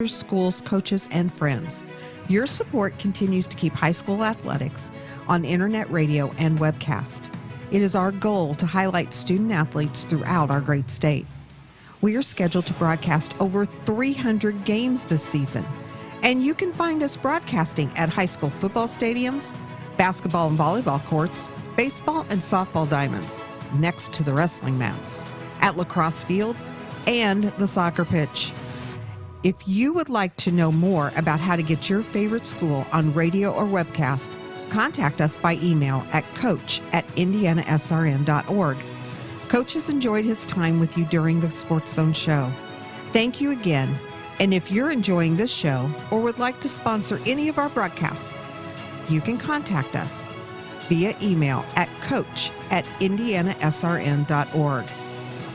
schools, coaches, and friends. Your support continues to keep high school athletics on internet radio and webcast. It is our goal to highlight student athletes throughout our great state. We are scheduled to broadcast over 300 games this season, and you can find us broadcasting at high school football stadiums, basketball and volleyball courts, baseball and softball diamonds, next to the wrestling mats, at lacrosse fields, and the soccer pitch. If you would like to know more about how to get your favorite school on radio or webcast, contact us by email at coach@indianasrn.org. Coach has enjoyed his time with you during the Sportszone show. Thank you again. And if you're enjoying this show or would like to sponsor any of our broadcasts, you can contact us via email at coach@indianasrn.org.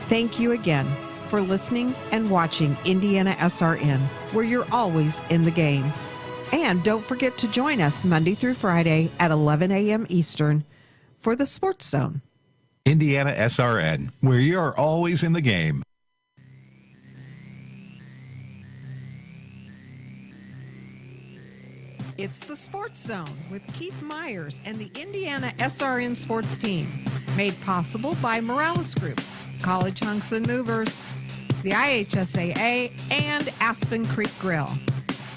Thank you again for listening and watching Indiana SRN, where you're always in the game. And don't forget to join us Monday through Friday at 11 a.m. Eastern for the Sportszone. Indiana SRN, where you're always in the game. It's the Sportszone with Keith Myers and the Indiana SRN sports team, made possible by Morales Group, College Hunks and Movers, the IHSAA, and Aspen Creek Grill.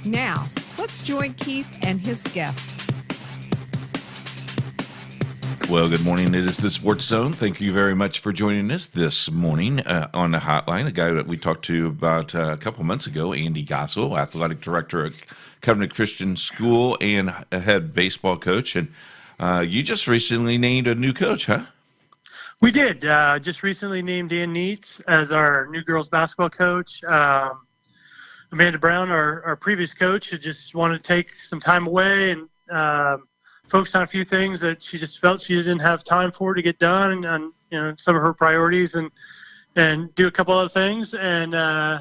Now, let's join Keith and his guests. Well, good morning. It is the Sportszone. Thank you very much for joining us this morning on the hotline. A guy that we talked to about a couple months ago, Andy Gossell, athletic director at Covenant Christian School and a head baseball coach. And you just recently named a new coach, huh? We did. Just recently named Dan Neitz as our new girls basketball coach. Amanda Brown, our previous coach, had just wanted to take some time away and focus on a few things that she just felt she didn't have time for to get done, and some of her priorities, and do a couple other things. And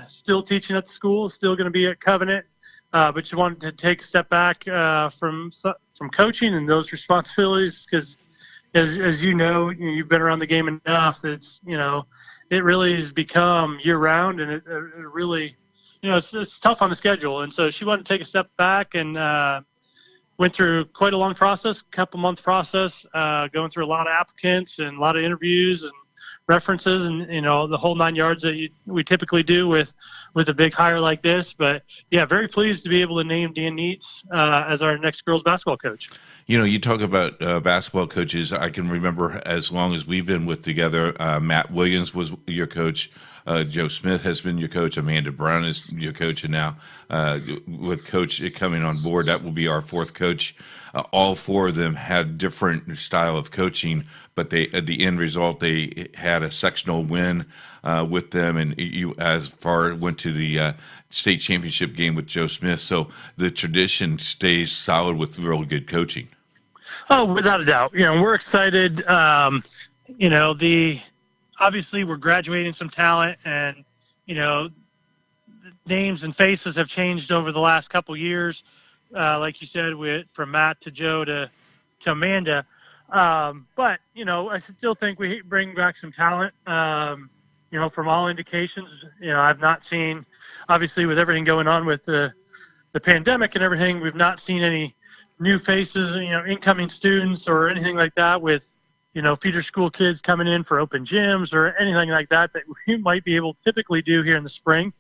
still teaching at the school, still going to be at Covenant, but she wanted to take a step back from coaching and those responsibilities because. As you know, you've been around the game enough. It really has become year round, and it really, it's tough on the schedule. And so she wanted to take a step back and went through quite a long process, couple-month process, going through a lot of applicants and a lot of interviews and references and, the whole 9 yards that we typically do with a big hire like this. But, yeah, very pleased to be able to name Dan Neitz as our next girls basketball coach. You talk about basketball coaches. I can remember as long as we've been together, Matt Williams was your coach. Joe Smith has been your coach. Amanda Brown is your coach. And now with Coach coming on board, that will be our fourth coach. All four of them had different style of coaching, but at the end result, they had a sectional win with them. And you as far went to the state championship game with Joe Smith. So the tradition stays solid with really good coaching. Oh, without a doubt. We're excited. Obviously we're graduating some talent, and names and faces have changed over the last couple years. Like you said, from Matt to Joe to Amanda. But I still think we bring back some talent. From all indications, I've not seen, obviously with everything going on with the pandemic and everything, we've not seen any new faces, incoming students or anything like that with, feeder school kids coming in for open gyms or anything like that we might be able to typically do here in the spring.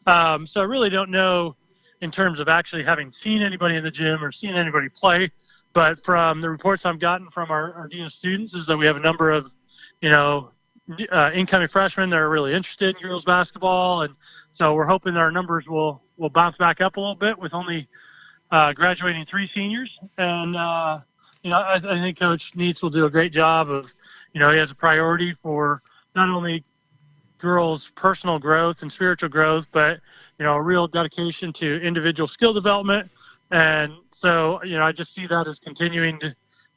So I really don't know in terms of actually having seen anybody in the gym or seen anybody play, but from the reports I've gotten from our dean of students is that we have a number of, incoming freshmen that are really interested in girls basketball. And so we're hoping our numbers will bounce back up a little bit with only graduating 3 seniors. And, I think Coach Neitz will do a great job of, he has a priority for not only girls' personal growth and spiritual growth, but, a real dedication to individual skill development. And so, I just see that as continuing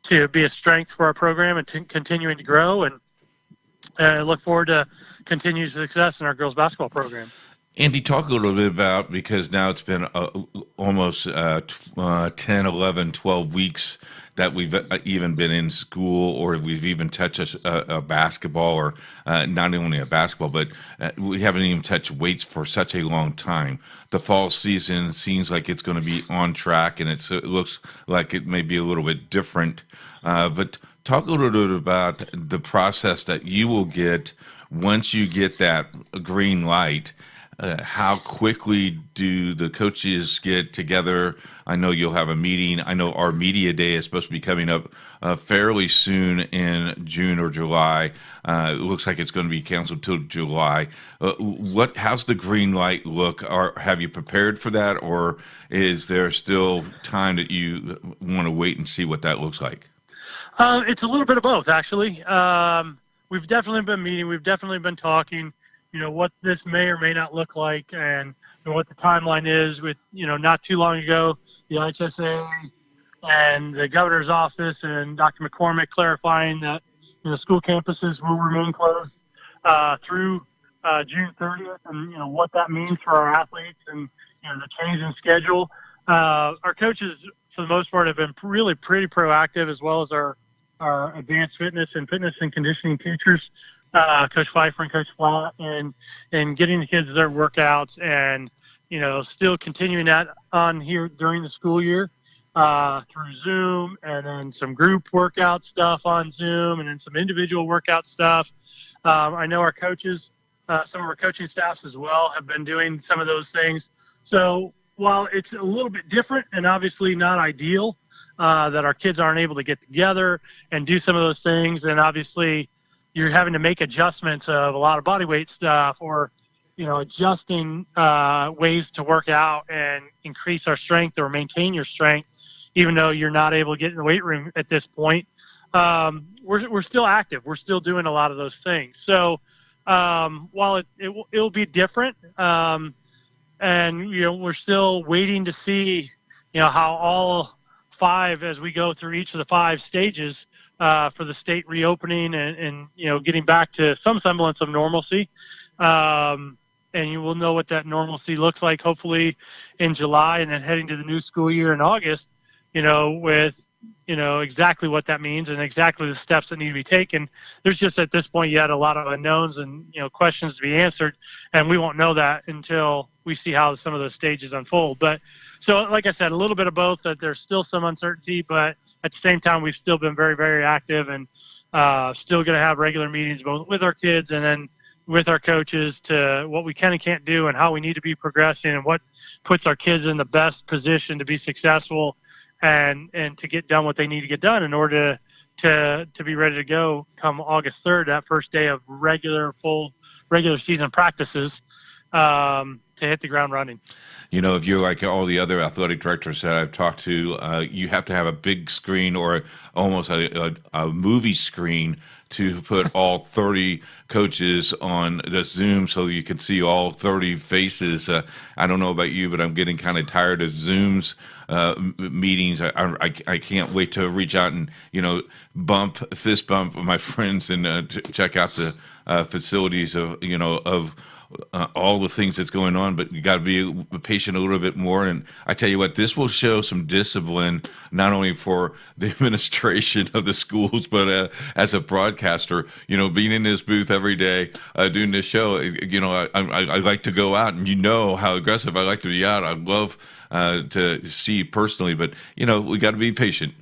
to be a strength for our program and continuing to grow. And I look forward to continued success in our girls' basketball program. Andy, talk a little bit about, because now it's been almost 10, 11, 12 weeks that we've even been in school, or we've even touched a basketball, or not only a basketball, but we haven't even touched weights for such a long time. The fall season seems like it's going to be on track, and it looks like it may be a little bit different. But talk a little bit about the process that you will get once you get that green light. How quickly do the coaches get together? I know you'll have a meeting. I know our media day is supposed to be coming up fairly soon in June or July. It looks like it's going to be canceled till July. How's the green light look? Have you prepared for that, or is there still time that you want to wait and see what that looks like? It's a little bit of both, actually. We've definitely been meeting. We've definitely been talking. What this may or may not look like, and what the timeline is. With not too long ago, the IHSA and the governor's office and Dr. McCormick clarifying that school campuses will remain closed through June 30th, and what that means for our athletes, and the change in schedule. Our coaches, for the most part, have been really pretty proactive, as well as our advanced fitness and conditioning teachers. Coach Pfeiffer and Coach Flatt, and getting the kids their workouts, and still continuing that on here during the school year through Zoom, and then some group workout stuff on Zoom, and then some individual workout stuff. I know our coaches, some of our coaching staffs as well, have been doing some of those things. So while it's a little bit different and obviously not ideal that our kids aren't able to get together and do some of those things, and obviously you're having to make adjustments of a lot of body weight stuff, or, adjusting ways to work out and increase our strength or maintain your strength, even though you're not able to get in the weight room at this point. We're still active. We're still doing a lot of those things. So while it'll be different, and, we're still waiting to see, how all five, as we go through each of the 5 stages, for the state reopening and getting back to some semblance of normalcy. And you will know what that normalcy looks like, hopefully in July, and then heading to the new school year in August, with, exactly what that means and exactly the steps that need to be taken. There's just, at this point, you had a lot of unknowns and, questions to be answered, and we won't know that until we see how some of those stages unfold. But so, like I said, a little bit of both, that there's still some uncertainty, but at the same time, we've still been very, very active, and still going to have regular meetings both with our kids and then with our coaches to what we can and can't do, and how we need to be progressing, and what puts our kids in the best position to be successful and to get done what they need to get done in order to be ready to go come August 3rd, that first day of regular season practices, to hit the ground running. If you're like all the other athletic directors that I've talked to, you have to have a big screen, or almost a movie screen, to put all 30 coaches on the Zoom so you can see all 30 faces. I don't know about you, but I'm getting kind of tired of Zoom's meetings. I can't wait to reach out and, fist bump my friends and check out the facilities of all the things that's going on, but you got to be patient a little bit more. And I tell you what, this will show some discipline, not only for the administration of the schools, but as a broadcaster, being in this booth every day, doing this show, I like to go out, and how aggressive I like to be out. I love to see personally, but we got to be patient.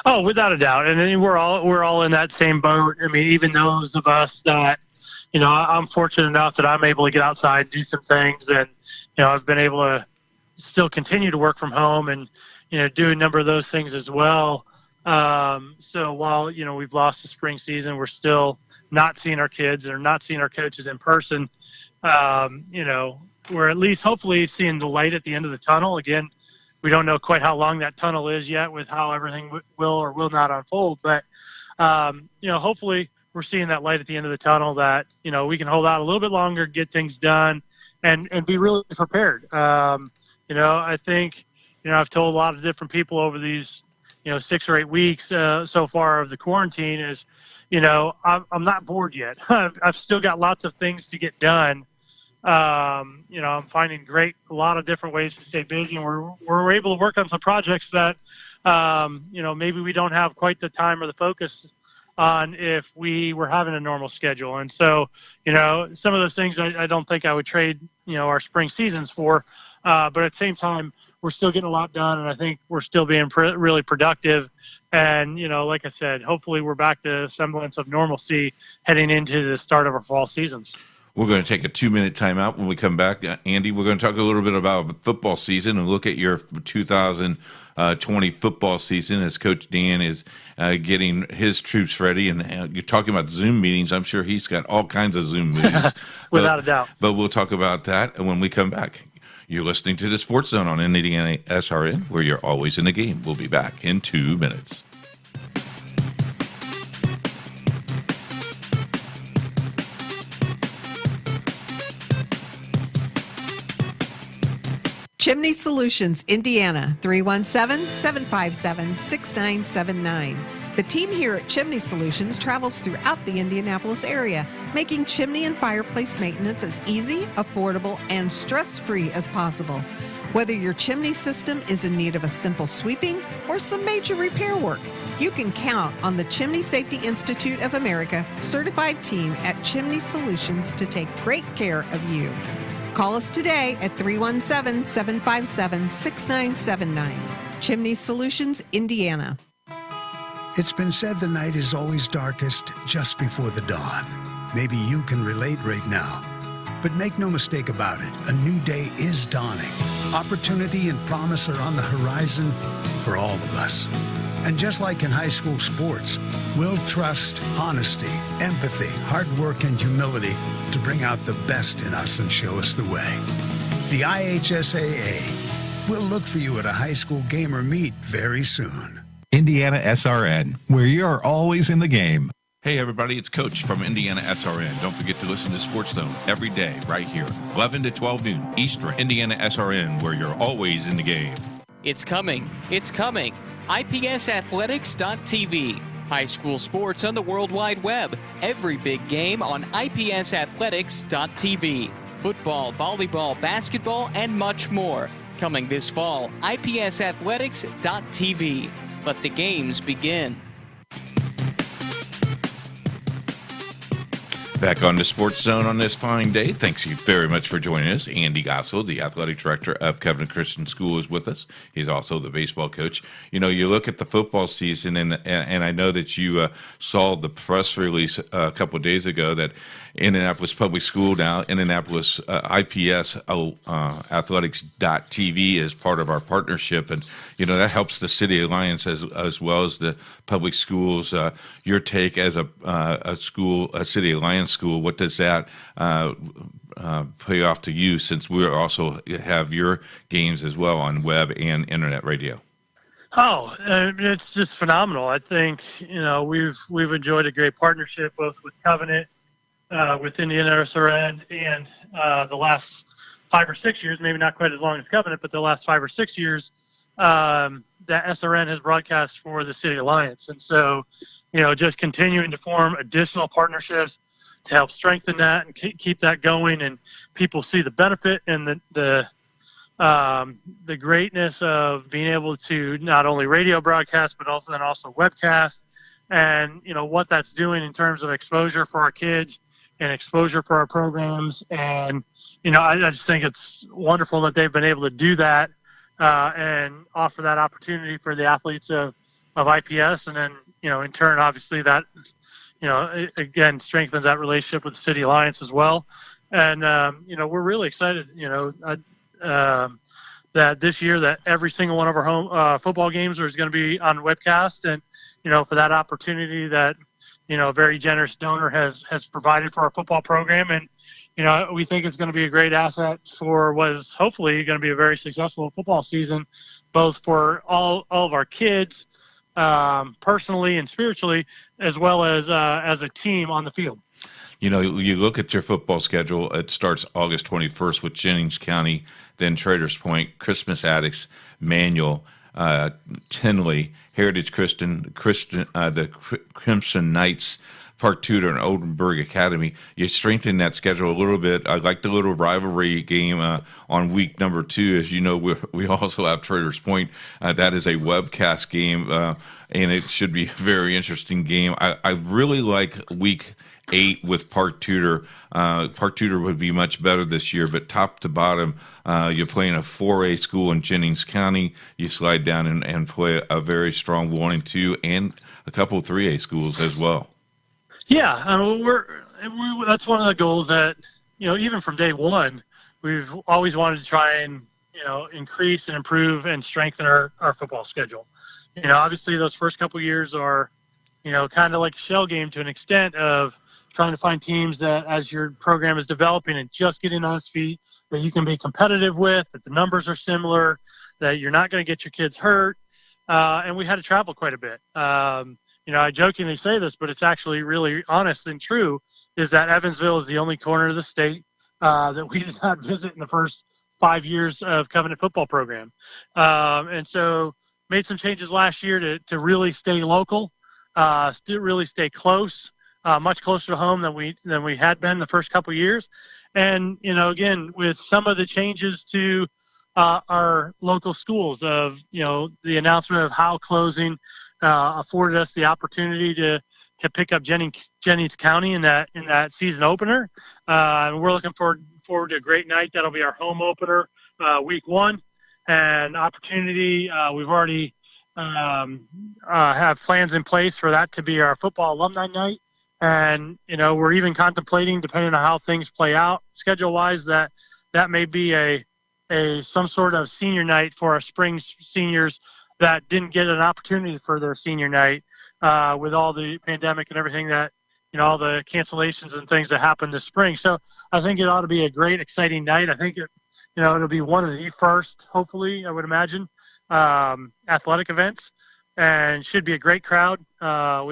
Oh, without a doubt. And we're all in that same boat. I mean, even those of us that, I'm fortunate enough that I'm able to get outside, do some things, and, I've been able to still continue to work from home and, do a number of those things as well. So while, we've lost the spring season, we're still not seeing our kids or not seeing our coaches in person. We're at least hopefully seeing the light at the end of the tunnel. Again, we don't know quite how long that tunnel is yet with how everything will or will not unfold. But, hopefully we're seeing that light at the end of the tunnel, that, we can hold out a little bit longer, get things done, and be really prepared. I think, I've told a lot of different people over these, 6 or 8 weeks so far of the quarantine is, I'm not bored yet. I've still got lots of things to get done. I'm finding a lot of different ways to stay busy, and we're able to work on some projects that, maybe we don't have quite the time or the focus on if we were having a normal schedule. And so, some of those things I don't think I would trade, our spring seasons for, but at the same time, we're still getting a lot done, and I think we're still being really productive. And, like I said, hopefully we're back to a semblance of normalcy heading into the start of our fall seasons. We're going to take a 2-minute timeout. When we come back, Andy, we're going to talk a little bit about football season and look at your 2020 football season as Coach Dan is getting his troops ready. And you're talking about Zoom meetings. I'm sure he's got all kinds of Zoom meetings. Without a doubt. But we'll talk about that when we come back. You're listening to the Sports Zone on Indiana SRN, where you're always in the game. We'll be back in 2 minutes. Chimney Solutions, Indiana, 317-757-6979. The team here at Chimney Solutions travels throughout the Indianapolis area, making chimney and fireplace maintenance as easy, affordable, and stress-free as possible. Whether your chimney system is in need of a simple sweeping or some major repair work, you can count on the Chimney Safety Institute of America certified team at Chimney Solutions to take great care of you. Call us today at 317-757-6979. Chimney Solutions, Indiana. It's been said the night is always darkest just before the dawn. Maybe you can relate right now. But make no mistake about it, a new day is dawning. Opportunity and promise are on the horizon for all of us. And just like in high school sports, we'll trust honesty, empathy, hard work, and humility to bring out the best in us and show us the way. The IHSAA will look for you at a high school game or meet very soon. Indiana SRN, where you're always in the game. Hey, everybody, it's Coach from Indiana SRN. Don't forget to listen to Sportszone every day right here, 11 to 12 noon Eastern. Indiana SRN, where you're always in the game. It's coming. It's coming. IPSathletics.tv. High school sports on the World Wide Web. Every big game on IPSathletics.tv. Football, volleyball, basketball, and much more. Coming this fall, IPSathletics.tv. Let the games begin. Back on the Sports Zone on this fine day. Thanks you very much for joining us. Andy Gossell, the athletic director of Covenant Christian School, is with us. He's also the baseball coach. You look at the football season, and I know that you saw the press release a couple of days ago that Indianapolis Public School now, Indianapolis IPS Athletics.tv is part of our partnership, and that helps the City Alliance as well as the public schools. Your take as a City Alliance school, what does that pay off to you, since we also have your games as well on web and internet radio? Oh, it's just phenomenal. I think we've enjoyed a great partnership both with Covenant, with Indiana SRN, and the last 5 or 6 years, maybe not quite as long as Covenant, but the last 5 or 6 years that SRN has broadcast for the City Alliance. And so, just continuing to form additional partnerships to help strengthen that and keep that going, and people see the benefit and the greatness of being able to not only radio broadcast but also webcast, and what that's doing in terms of exposure for our kids and exposure for our programs. And I just think it's wonderful that they've been able to do that and offer that opportunity for the athletes of IPS, and then in turn, obviously that again strengthens that relationship with the City Alliance as well. And we're really excited that this year that every single one of our home football games is going to be on webcast, and for that opportunity that a very generous donor has provided for our football program. And we think it's going to be a great asset for what is hopefully going to be a very successful football season, both for all of our kids personally and spiritually, as well as a team on the field. You look at your football schedule. It starts August 21st with Jennings County, then Traders Point, Christmas Addicts, Manual, Tinley, Heritage Christian, the Crimson Knights, Park Tudor and Oldenburg Academy. You strengthen that schedule a little bit. I like the little rivalry game on week number 2. As you know, we also have Traders Point. That is a webcast game, and it should be a very interesting game. I really like week 8 with Park Tudor. Park Tudor would be much better this year, but top to bottom, you're playing a 4A school in Jennings County. You slide down and play a very strong 1 and 2 and a couple of 3A schools as well. Yeah, that's one of the goals that, even from day one, we've always wanted to try and, increase and improve and strengthen our football schedule. Obviously those first couple years are, kind of like a shell game to an extent of trying to find teams that, as your program is developing and just getting on its feet, that you can be competitive with, that the numbers are similar, that you're not going to get your kids hurt. And we had to travel quite a bit. I jokingly say this, but it's actually really honest and true, is that Evansville is the only corner of the state that we did not visit in the first 5 years of Covenant football program. And so made some changes last year to really stay local, really stay close, much closer to home than we had been the first couple of years. And, again, with some of the changes to our local schools of, the announcement of how closing afforded us the opportunity to pick up Jennings County in that season opener. We're looking forward to a great night. That'll be our home opener, week 1, and opportunity. We've already have plans in place for that to be our football alumni night. And, we're even contemplating, depending on how things play out schedule-wise, that may be some sort of senior night for our spring seniors that didn't get an opportunity for their senior night with all the pandemic and everything that, all the cancellations and things that happened this spring. So I think it ought to be a great, exciting night. I think it'll be one of the first, hopefully, I would imagine, athletic events, and should be a great crowd. We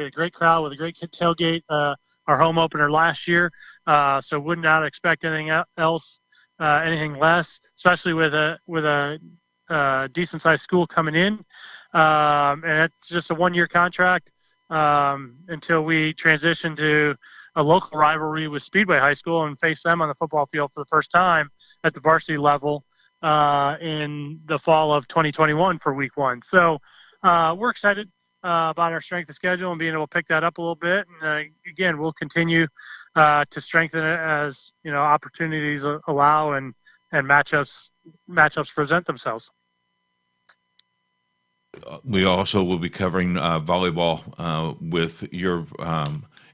had a great crowd with a great tailgate, our home opener last year. So would not expect anything else, anything less, especially with a decent sized school coming in. And it's just a 1-year contract until we transition to a local rivalry with Speedway High School and face them on the football field for the first time at the varsity level in the fall of 2021 for week 1. So we're excited about our strength of schedule and being able to pick that up a little bit. And again, we'll continue to strengthen it as opportunities allow and matchups present themselves. We also will be covering volleyball with your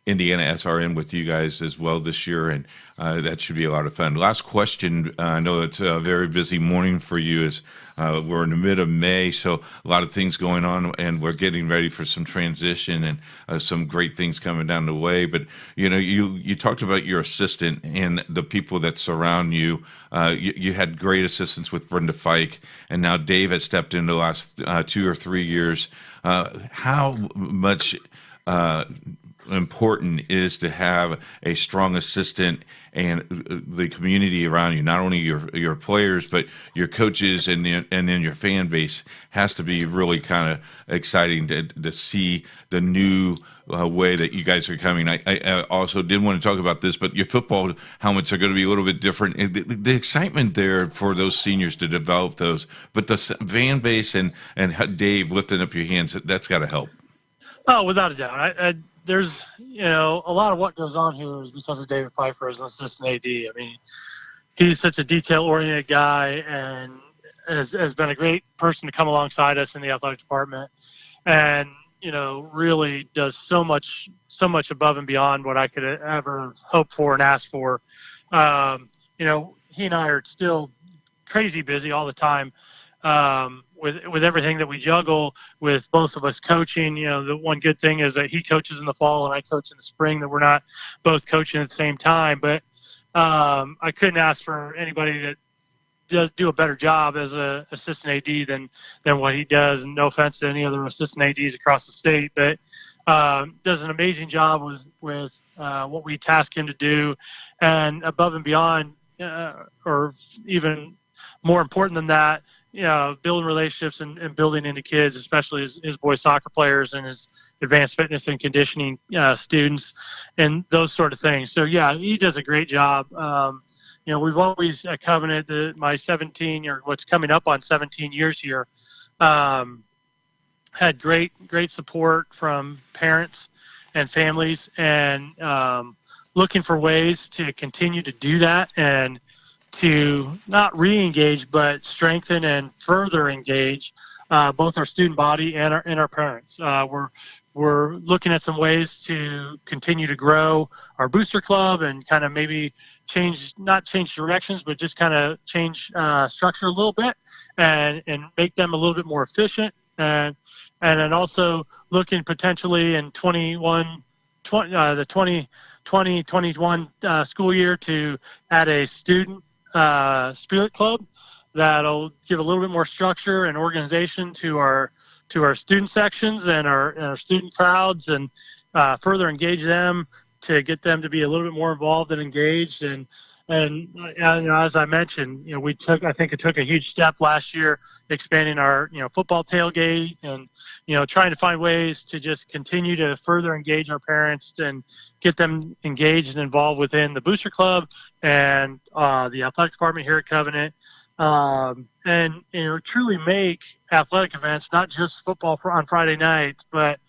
Indiana SRN with you guys as well this year, and that should be a lot of fun. Last question. I know it's a very busy morning for you as we're in the mid of May, so a lot of things going on, and we're getting ready for some transition and some great things coming down the way. But, you talked about your assistant and the people that surround you. You had great assistance with Brenda Fike, and now Dave has stepped in the last 2 or 3 years. How much important is to have a strong assistant and the community around you, not only your players, but your coaches and then your fan base has to be really kind of exciting to see the new way that you guys are coming. I also did want to talk about this, but your football helmets are going to be a little bit different. The excitement there for those seniors to develop those, but the fan base and Dave lifting up your hands, that's got to help. Oh, without a doubt. There's, a lot of what goes on here is because of David Pfeiffer as an assistant AD. I mean, he's such a detail-oriented guy and has been a great person to come alongside us in the athletic department, and really does so much above and beyond what I could ever hope for and ask for. He and I are still crazy busy all the time. With everything that we juggle, with both of us coaching, the one good thing is that he coaches in the fall and I coach in the spring, that we're not both coaching at the same time. But I couldn't ask for anybody that does do a better job as an assistant AD than what he does. And no offense to any other assistant ADs across the state, but does an amazing job with what we task him to do, and above and beyond, or even more important than that, building relationships and building into kids, especially his boys soccer players and his advanced fitness and conditioning students and those sort of things. So yeah, he does a great job. We've always at Covenant, my 17 or what's coming up on 17 years here, had great support from parents and families, and looking for ways to continue to do that and to not re-engage but strengthen and further engage both our student body and our parents. We're looking at some ways to continue to grow our booster club and kind of maybe not change directions, but just kind of change structure a little bit and make them a little bit more efficient. And then also looking potentially in the 2020-21 school year to add a student spirit club that'll give a little bit more structure and organization to our student sections and our student crowds, and further engage them to get them to be a little bit more involved and engaged. And as I mentioned, I think it took a huge step last year, expanding our football tailgate and trying to find ways to just continue to further engage our parents and get them engaged and involved within the booster club and the athletic department here at Covenant, and truly make athletic events, not just football on Friday nights, but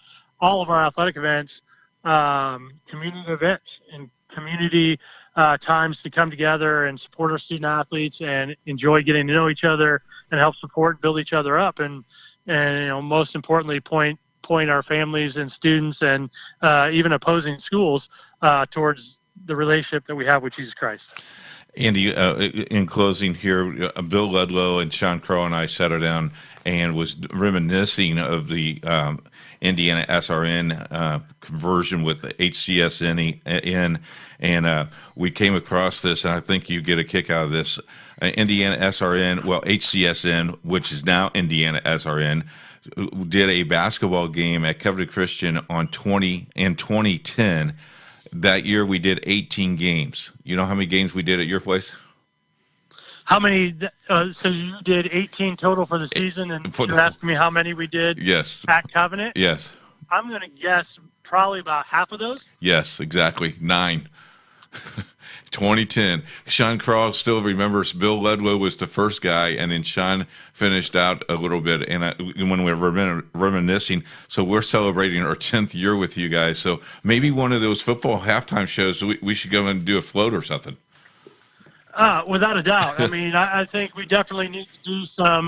all of our athletic events, community events and community times to come together and support our student athletes and enjoy getting to know each other and help support and build each other up, and most importantly point our families and students and even opposing schools towards the relationship that we have with Jesus Christ. Andy, in closing here, Bill Ludlow and Sean Crow and I sat her down and was reminiscing of the Indiana SRN conversion with the HCSN, and we came across this, and I think you get a kick out of this. Indiana SRN, HCSN, which is now Indiana SRN, did a basketball game at Covenant Christian in 2010. That year we did 18 games. You know how many games we did at your place? How many? So you did 18 total for the season, and you're asking me how many we did? Yes. At Covenant? Yes. I'm going to guess probably about half of those. Yes, exactly. 9. 2010. Sean Crawl still remembers Bill Ludlow was the first guy, and then Sean finished out a little bit. And when we're reminiscing, so we're celebrating our 10th year with you guys. So maybe one of those football halftime shows, we should go and do a float or something. Without a doubt. I mean, I think we definitely need to do some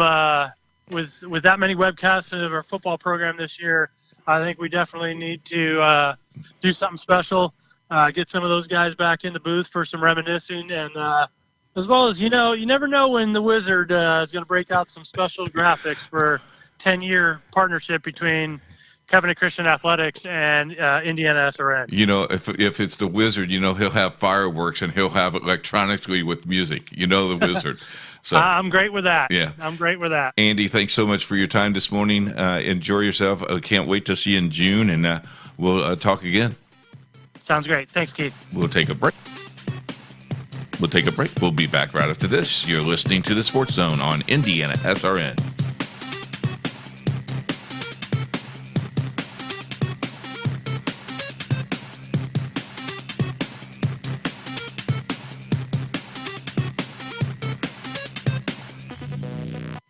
with that many webcasts of our football program this year. I think we definitely need to do something special. Get some of those guys back in the booth for some reminiscing, and as well as, you never know when the Wizard is going to break out some special graphics for 10-year partnership between Covenant Christian Athletics and Indiana SRN. If it's the Wizard, he'll have fireworks and he'll have electronically with music. The Wizard. So I'm great with that. Yeah. I'm great with that. Andy, thanks so much for your time this morning. Enjoy yourself. I can't wait to see you in June, and we'll talk again. Sounds great. Thanks, Keith. We'll take a break. We'll be back right after this. You're listening to the Sports Zone on Indiana SRN.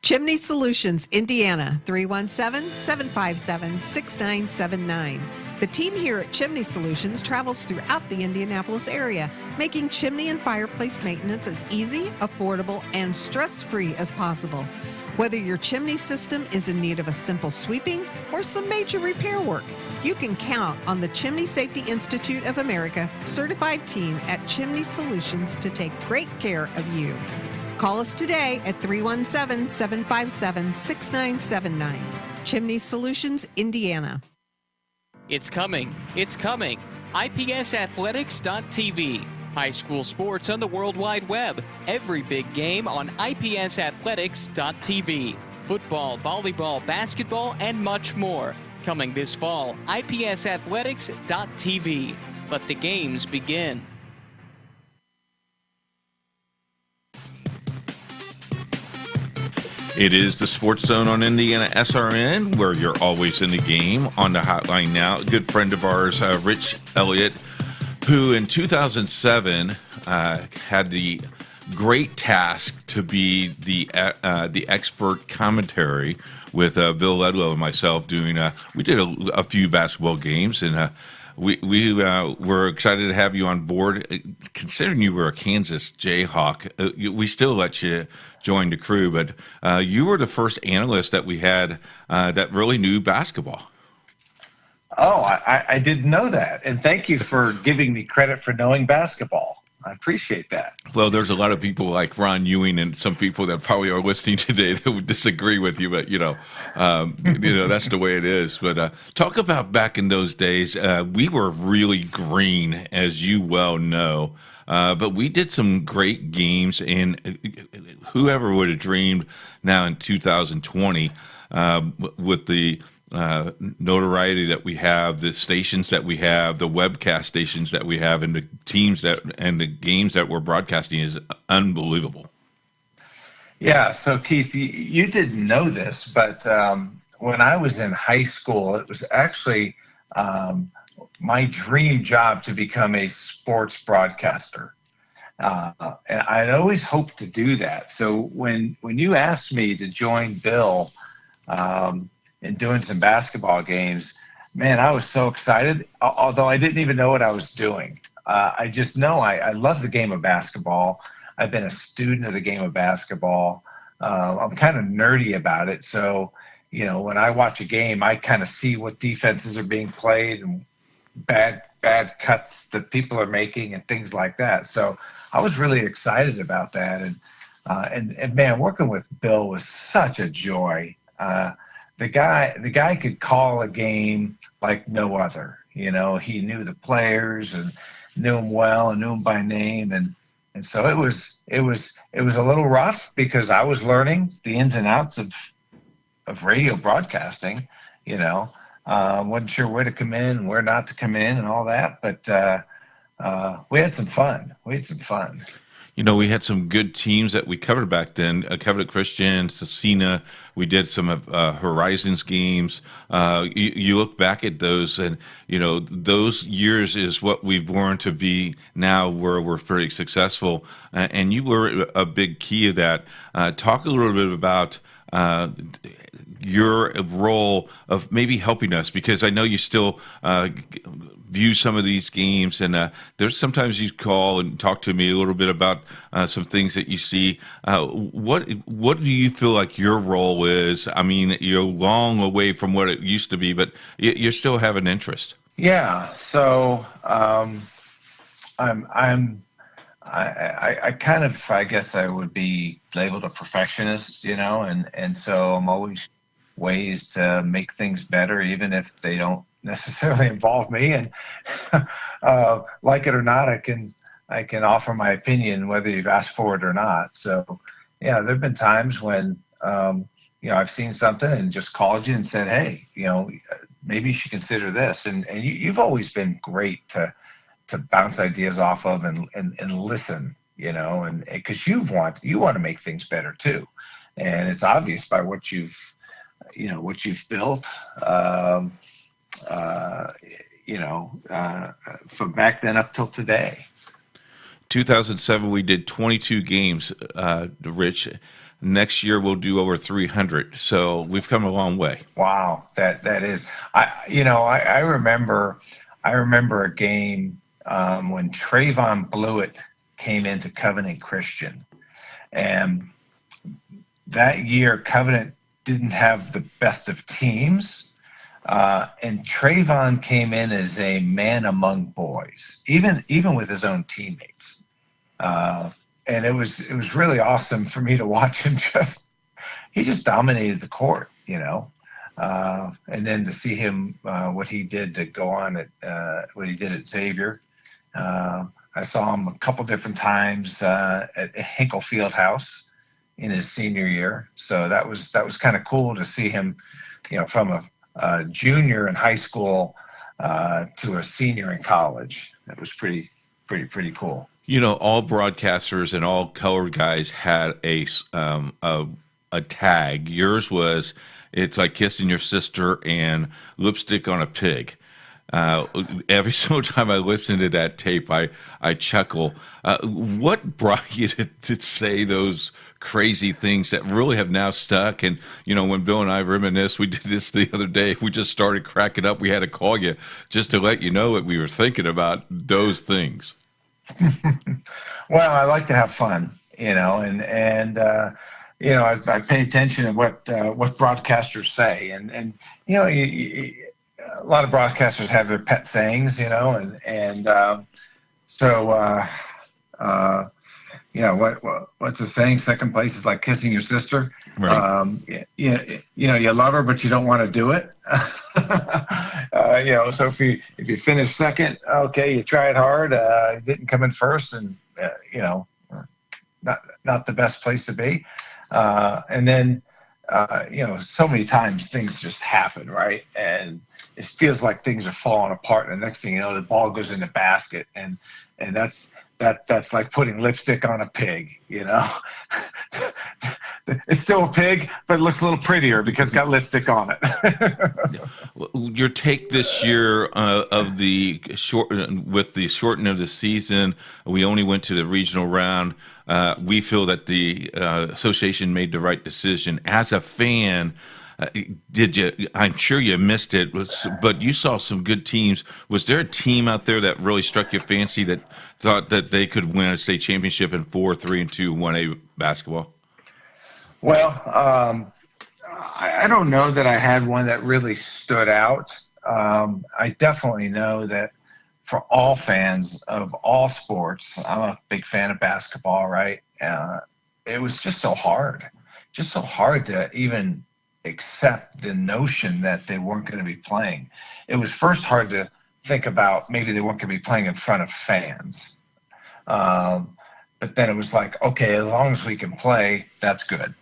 Chimney Solutions, Indiana, 317-757-6979. The team here at Chimney Solutions travels throughout the Indianapolis area, making chimney and fireplace maintenance as easy, affordable, and stress-free as possible. Whether your chimney system is in need of a simple sweeping or some major repair work, you can count on the Chimney Safety Institute of America certified team at Chimney Solutions to take great care of you. Call us today at 317-757-6979. Chimney Solutions, Indiana. It's coming. It's coming. IPSathletics.tv. High school sports on the World Wide Web. Every big game on IPSathletics.tv. Football, volleyball, basketball, and much more. Coming this fall, IPSathletics.tv. Let the games begin. It is the Sportszone on Indiana SRN, where you're always in the game. On the hotline now, a good friend of ours, Rich Elliott, who in 2007 had the great task to be the expert commentary with Bill Ledwell and myself doing. We did a few basketball games, and we were excited to have you on board. Considering you were a Kansas Jayhawk, we still let you join the crew, but you were the first analyst that we had that really knew basketball. Oh, I didn't know that. And thank you for giving me credit for knowing basketball. I appreciate that. Well, there's a lot of people like Ron Ewing and some people that probably are listening today that would disagree with you, but that's the way it is. But talk about back in those days. We were really green, as you well know. But we did some great games, and whoever would have dreamed now in 2020 with the notoriety that we have, the stations that we have, the webcast stations that we have, and the teams and the games that we're broadcasting is unbelievable. Yeah. So Keith, you didn't know this, but when I was in high school, it was actually my dream job to become a sports broadcaster. And I'd always hoped to do that. So when you asked me to join Bill, and doing some basketball games, man, I was so excited, although I didn't even know what I was doing. I just know I love the game of basketball. I've been a student of the game of basketball. I'm kind of nerdy about it. So, when I watch a game, I kind of see what defenses are being played and bad cuts that people are making and things like that. So I was really excited about that. And man, working with Bill was such a joy. The guy could call a game like no other. He knew the players and knew them well and knew them by name, and so it was a little rough because I was learning the ins and outs of radio broadcasting. Wasn't sure where to come in and where not to come in and all that, but we had some fun. We had some good teams that we covered back then. Covered Christian, Cecina. We did some of Horizons games. You look back at those, and those years is what we've learned to be now, where we're pretty successful. And you were a big key of that. Talk a little bit about your role of maybe helping us, because I know you still view some of these games, and there's sometimes you call and talk to me a little bit about some things that you see. What do you feel like your role is? I mean, you're long away from what it used to be, but you still have an interest. Yeah. So I guess I would be labeled a perfectionist, and so I'm always ways to make things better, even if they don't necessarily involve me. And like it or not, I can offer my opinion whether you've asked for it or not. So yeah, there've been times when I've seen something and just called you and said, hey, maybe you should consider this. And you've always been great to bounce ideas off of and listen, and because you want to make things better too. And it's obvious by what you've built, from back then up till today. 2007, we did 22 games, Rich. Next year, we'll do over 300. So we've come a long way. Wow. That is, I remember a game when Trayvon Blewett came into Covenant Christian, and that year Covenant didn't have the best of teams, and Trayvon came in as a man among boys, even with his own teammates, and it was really awesome for me to watch him. He just dominated the court, and then to see him what he did to go on at what he did at Xavier. I saw him a couple different times at Hinkle Fieldhouse in his senior year. So that was kind of cool to see him, from a junior in high school to a senior in college. That was pretty cool. All broadcasters and all color guys had a a tag. Yours was, it's like kissing your sister and lipstick on a pig. Every single time I listen to that tape, I chuckle. What brought you to say those crazy things that really have now stuck? And, when Bill and I reminisce, we did this the other day. We just started cracking up. We had to call you just to let you know what we were thinking about those things. Well, I like to have fun, and I pay attention to what broadcasters say, and a lot of broadcasters have their pet sayings, what's the saying? Second place is like kissing your sister. Right. You love her, but you don't want to do it. So if you finish second, okay, you tried hard, didn't come in first, and not the best place to be. And then so many times things just happen, right? And it feels like things are falling apart, and the next thing you know, the ball goes in the basket, and that's like putting lipstick on a pig. It's still a pig, but it looks a little prettier because it's got lipstick on it. Your take this year of the shortening of the season, we only went to the regional round. We feel that the association made the right decision. As a fan, did you? I'm sure you missed it, but you saw some good teams. Was there a team out there that really struck your fancy that thought that they could win a state championship in 4, 3, and 2 1A basketball? Well, I don't know that I had one that really stood out. I definitely know that for all fans of all sports, I'm a big fan of basketball, right? It was just so hard to even accept the notion that they weren't going to be playing. It was first hard to think about maybe they weren't going to be playing in front of fans. But then it was like, okay, as long as we can play, that's good.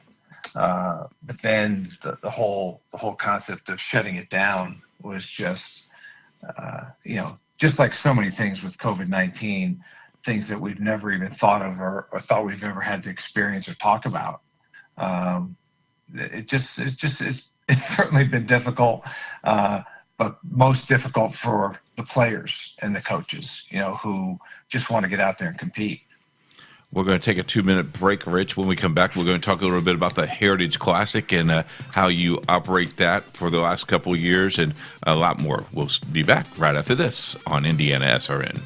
But then the whole concept of shutting it down was just, just like so many things with COVID-19, things that we've never even thought of or thought we've ever had to experience or talk about. It's certainly been difficult, but most difficult for the players and the coaches, who just want to get out there and compete. We're going to take a 2-minute break, Rich. When we come back, we're going to talk a little bit about the Heritage Classic and how you operate that for the last couple of years and a lot more. We'll be back right after this on Indiana SRN.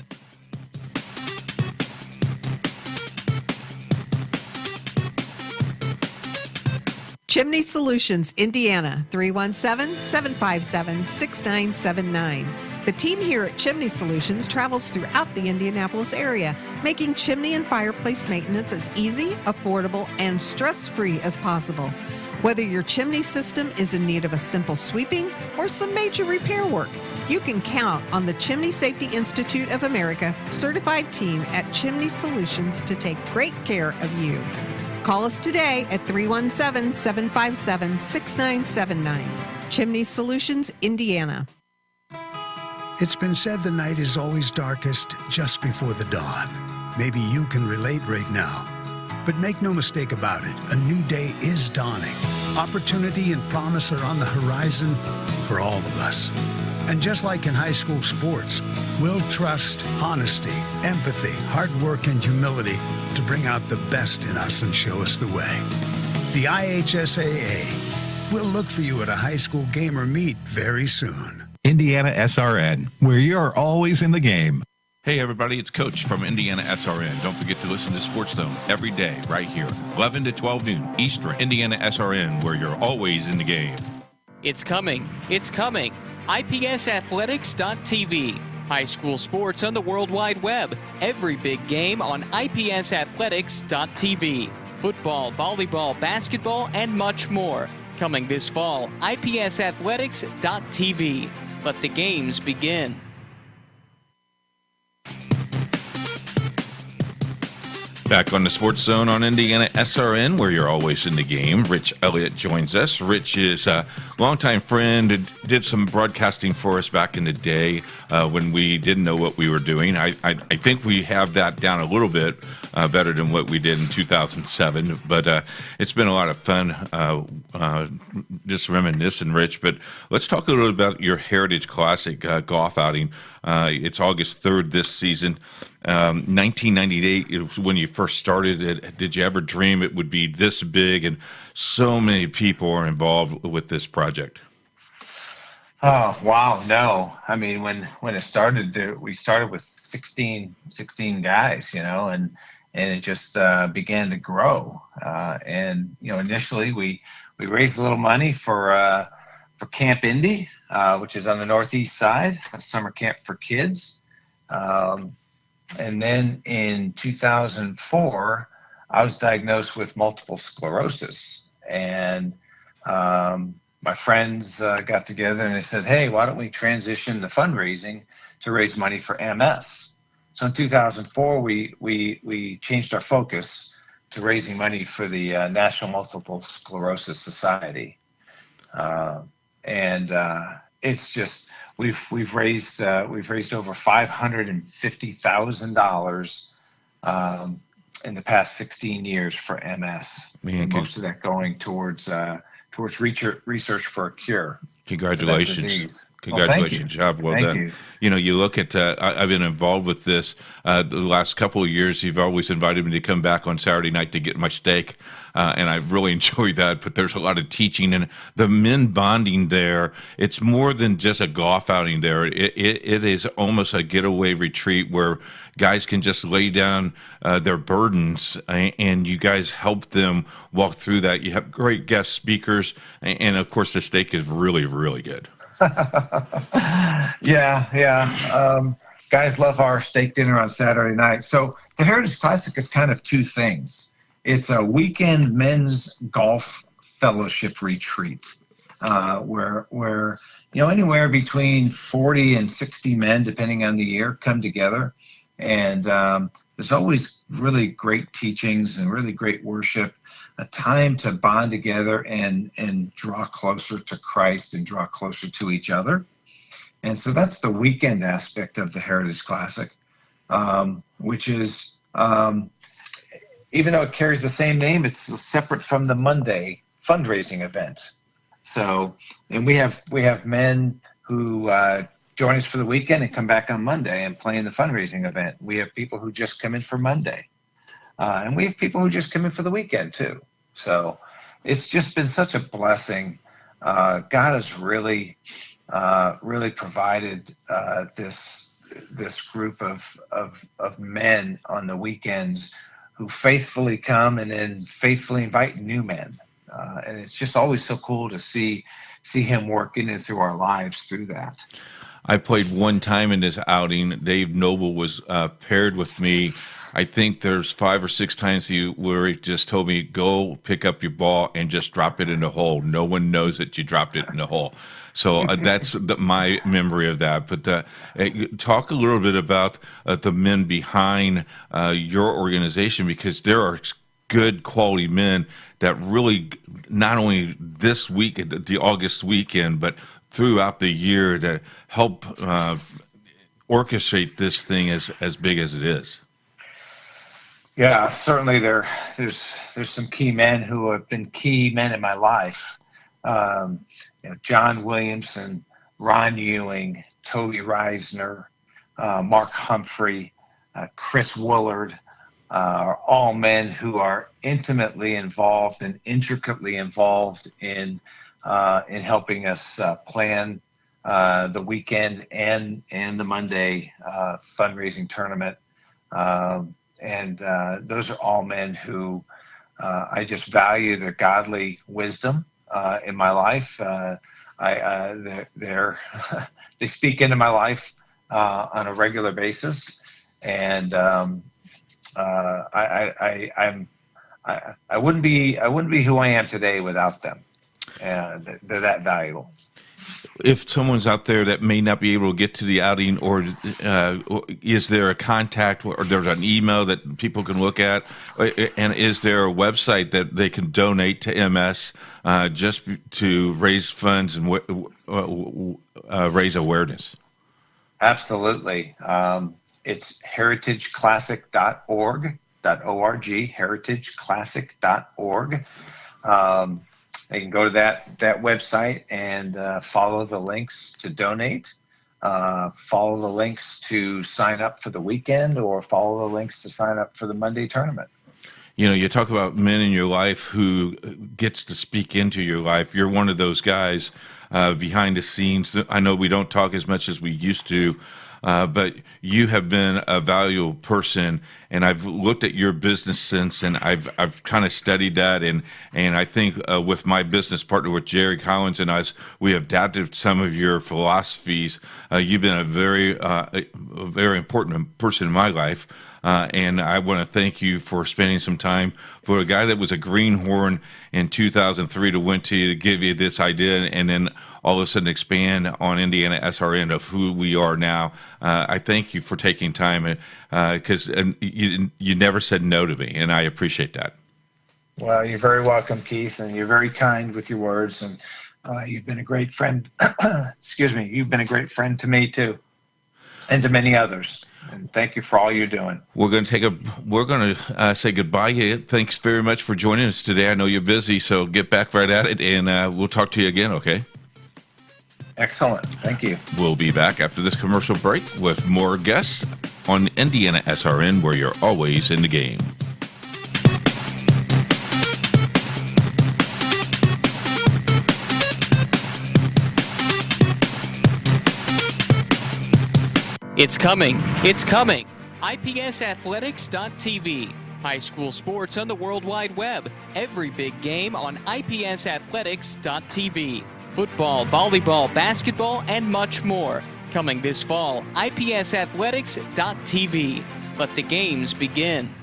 Chimney Solutions, Indiana, 317-757-6979. The team here at Chimney Solutions travels throughout the Indianapolis area, making chimney and fireplace maintenance as easy, affordable, and stress-free as possible. Whether your chimney system is in need of a simple sweeping or some major repair work, you can count on the Chimney Safety Institute of America certified team at Chimney Solutions to take great care of you. Call us today at 317-757-6979. Chimney Solutions, Indiana. It's been said the night is always darkest just before the dawn. Maybe you can relate right now. But make no mistake about it, a new day is dawning. Opportunity and promise are on the horizon for all of us. And just like in high school sports, we'll trust honesty, empathy, hard work, and humility to bring out the best in us and show us the way. The IHSAA will look for you at a high school game or meet very soon. Indiana SRN, where you're always in the game. Hey everybody, it's Coach from Indiana SRN. Don't forget to listen to Sportszone every day right here, 11 to 12 noon Eastern. Indiana SRN, where you're always in the game. It's coming. It's coming. IPSathletics.tv. High school sports on the World Wide Web. Every big game on IPSathletics.tv. Football, volleyball, basketball, and much more. Coming this fall, IPSathletics.tv. Let the games begin. Back on the Sports Zone on Indiana SRN, where you're always in the game. Rich Elliott joins us. Rich is a longtime friend and did some broadcasting for us back in the day when we didn't know what we were doing. I think we have that down a little bit better than what we did in 2007. But it's been a lot of fun just reminiscing, Rich. But let's talk a little about your Heritage Classic golf outing. It's August 3rd this season. 1998, it was when you first started it. Did you ever dream it would be this big and so many people are involved with this project? Oh, wow. No. I mean, when it started, we started with 16 guys, and it just began to grow. And, initially we raised a little money for Camp Indy, which is on the northeast side, a summer camp for kids. And then in 2004, I was diagnosed with multiple sclerosis. And my friends got together and they said, hey, why don't we transition the fundraising to raise money for MS? So in 2004, we changed our focus to raising money for the National Multiple Sclerosis Society. And it's just... We've raised over $550,000 in the past 16 years for MS. And most of that going towards research for a cure. Congratulations. Congratulations. Job well done. You look at, I've been involved with this the last couple of years. You've always invited me to come back on Saturday night to get my steak. And I really enjoyed that, but there's a lot of teaching and the men bonding there. It's more than just a golf outing there. It is almost a getaway retreat where guys can just lay down their burdens and you guys help them walk through that. You have great guest speakers. And of course, the steak is really, really good. Yeah. Guys love our steak dinner on Saturday night. So the Heritage Classic is kind of two things. It's a weekend men's golf fellowship retreat where anywhere between 40 and 60 men, depending on the year, come together. And there's always really great teachings and really great worship, a time to bond together and draw closer to Christ and draw closer to each other. And so that's the weekend aspect of the Heritage Classic, which is, even though it carries the same name, it's separate from the Monday fundraising event. So, and we have men who join us for the weekend and come back on Monday and play in the fundraising event. We have people who just come in for Monday. And we have people who just come in for the weekend too. So it's just been such a blessing. God has really provided this group of men on the weekends who faithfully come and then faithfully invite new men. And it's just always so cool to see him working it through our lives through that. I played one time in this outing. Dave Noble was paired with me. I think there's 5 or 6 times where he just told me, go pick up your ball and just drop it in the hole. No one knows that you dropped it in the hole. So that's my memory of that. But talk a little bit about the men behind your organization, because there are good quality men that really, not only this week, the August weekend, but throughout the year, that help orchestrate this thing as big as it is. Yeah, certainly there's some key men who have been key men in my life. John Williamson, Ron Ewing, Toby Reisner, Mark Humphrey, Chris Woolard, are all men who are intimately involved and intricately involved in helping us plan the weekend and the Monday fundraising tournament. And those are all men who I just value their godly wisdom in my life. They speak into my life on a regular basis, and I wouldn't be who I am today without them. And they're that valuable. if someone's out there that may not be able to get to the outing, or is there a contact or there's an email that people can look at, and is there a website that they can donate to MS just to raise funds and raise awareness? Absolutely. It's heritageclassic.org, heritageclassic.org. They can go to that website and follow the links to donate, follow the links to sign up for the weekend, or follow the links to sign up for the Monday tournament. You know, you talk about men in your life who gets to speak into your life. You're one of those guys behind the scenes. I know we don't talk as much as we used to, but you have been a valuable person, and I've looked at your business since, and I've kind of studied that, and I think with my business partner, with Jerry Collins and us, we have adapted some of your philosophies. You've been a very important person in my life. And I want to thank you for spending some time. For a guy that was a greenhorn in 2003 to went to give you this idea, and then all of a sudden expand on Indiana SRN of who we are now. I thank you for taking time, because you never said no to me, and I appreciate that. Well, you're very welcome, Keith, and you're very kind with your words, and you've been a great friend. Excuse me, you've been a great friend to me too, and to many others. And thank you for all you're doing. We're going to say goodbye. Thanks very much for joining us today. I know you're busy, so get back right at it, and we'll talk to you again, okay? Excellent. Thank you. We'll be back after this commercial break with more guests on Indiana SRN, where you're always in the game. It's coming. It's coming. IPSathletics.tv. High school sports on the World Wide Web. Every big game on IPSathletics.tv. Football, volleyball, basketball, and much more. Coming this fall, IPSathletics.tv. Let the games begin.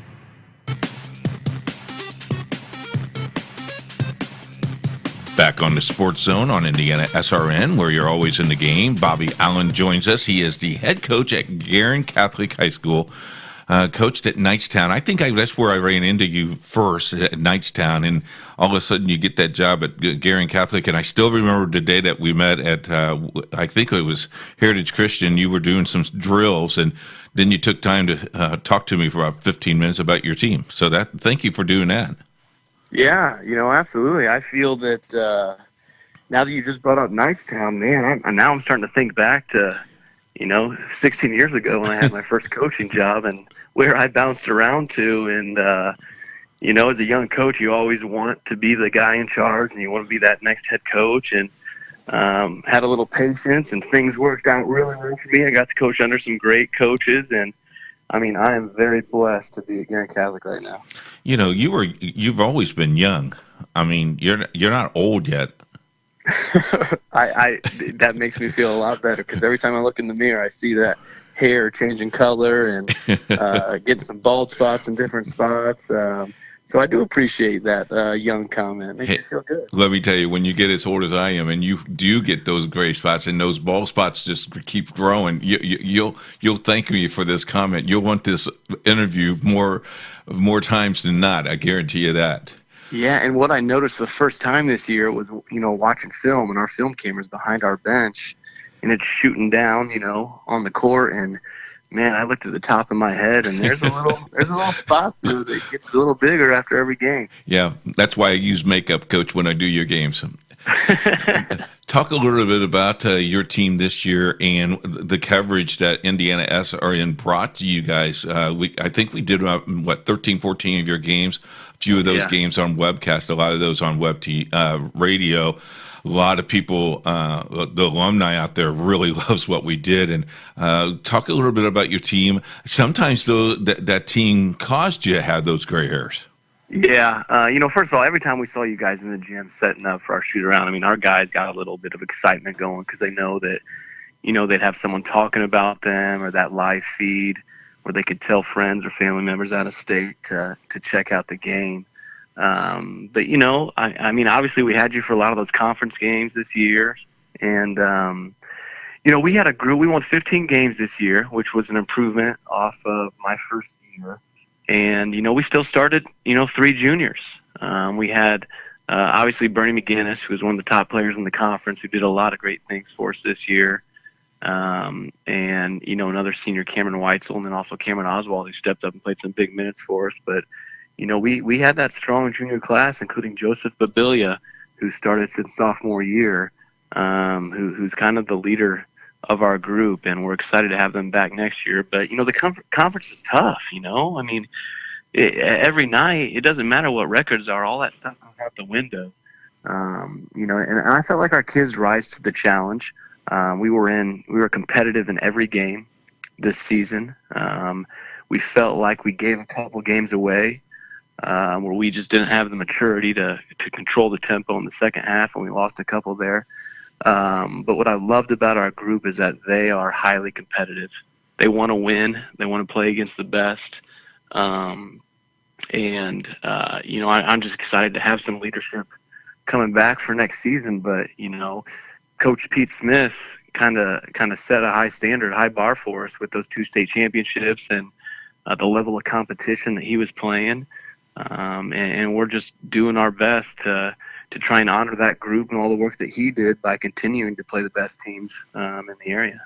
Back on the Sportszone on Indiana SRN, where you're always in the game. Bobby Allen joins us. He is the head coach at Guerin Catholic High School, coached at Knightstown. I think that's where I ran into you first, at Knightstown, and all of a sudden you get that job at Guerin Catholic. And I still remember the day that we met at, I think it was Heritage Christian. You were doing some drills, and then you took time to talk to me for about 15 minutes about your team. So thank you for doing that. Yeah, absolutely. I feel that now that you just brought up Knightstown, man, I'm starting to think back to, 16 years ago when I had my first coaching job and where I bounced around to. And, as a young coach, you always want to be the guy in charge, and you want to be that next head coach. And had a little patience, and things worked out really well for me. I got to coach under some great coaches, and I am very blessed to be at Guerin Catholic right now. You've always been young. You're not old yet. That makes me feel a lot better, because every time I look in the mirror, I see that hair changing color and getting some bald spots in different spots. So I do appreciate that young comment. It makes me feel good. Let me tell you, when you get as old as I am, and you do get those gray spots, and those bald spots just keep growing, you'll thank me for this comment. You'll want this interview more times than not. I guarantee you that. Yeah, and what I noticed the first time this year was, watching film, and our film camera's behind our bench, and it's shooting down, on the court, and man, I looked at the top of my head, and there's a little spot there that gets a little bigger after every game. Yeah, that's why I use makeup, Coach, when I do your games. Talk a little bit about your team this year and the coverage that Indiana SRN brought to you guys. I think we did about 13, 14 of your games. A few of those games on webcast. A lot of those on web radio. A lot of people, the alumni out there, really loves what we did. And talk a little bit about your team. Sometimes, though, that team caused you to have those gray hairs. Yeah. First of all, every time we saw you guys in the gym setting up for our shoot-around, our guys got a little bit of excitement going, because they know that, they'd have someone talking about them, or that live feed where they could tell friends or family members out of state to check out the game. But obviously we had you for a lot of those conference games this year. And, we had a group. We won 15 games this year, which was an improvement off of my first year. And, we still started, 3 juniors. We had, obviously, Bernie McGinnis, who was one of the top players in the conference, who did a lot of great things for us this year. And, another senior, Cameron Weitzel, and then also Cameron Oswald, who stepped up and played some big minutes for us. But, we had that strong junior class, including Joseph Babilia, who started since sophomore year, who's kind of the leader of our group, and we're excited to have them back next year. But, the conference is tough, I mean, every night, it doesn't matter what records are, all that stuff goes out the window. And I felt like our kids rise to the challenge. We were competitive in every game this season. We felt like we gave a couple games away where we just didn't have the maturity to control the tempo in the second half, and we lost a couple there. But what I loved about our group is that they are highly competitive. They want to win. They want to play against the best. I'm just excited to have some leadership coming back for next season. But, Coach Pete Smith kind of set a high standard, high bar for us with those 2 state championships and the level of competition that he was playing. And we're just doing our best to try and honor that group and all the work that he did by continuing to play the best teams in the area.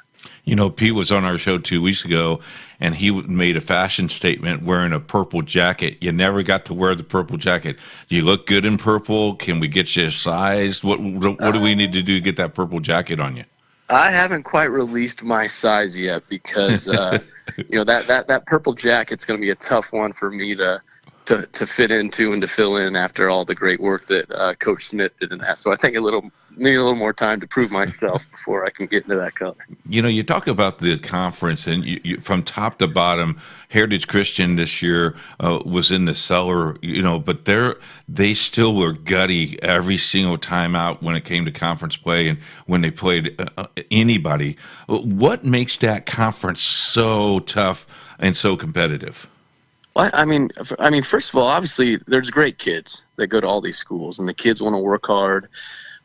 Pete was on our show 2 weeks ago, and he made a fashion statement wearing a purple jacket. You never got to wear the purple jacket. You look good in purple. Can we get you a size? What do we need to do to get that purple jacket on you? I haven't quite released my size yet because, that purple jacket's going to be a tough one for me to fit into and to fill in after all the great work that Coach Smith did in that. So I think need a little more time to prove myself before I can get into that color. You talk about the conference, and you, from top to bottom, Heritage Christian this year was in the cellar, but they still were gutty every single time out when it came to conference play and when they played anybody. What makes that conference so tough and so competitive? Well, I mean, first of all, obviously, there's great kids that go to all these schools, and the kids want to work hard,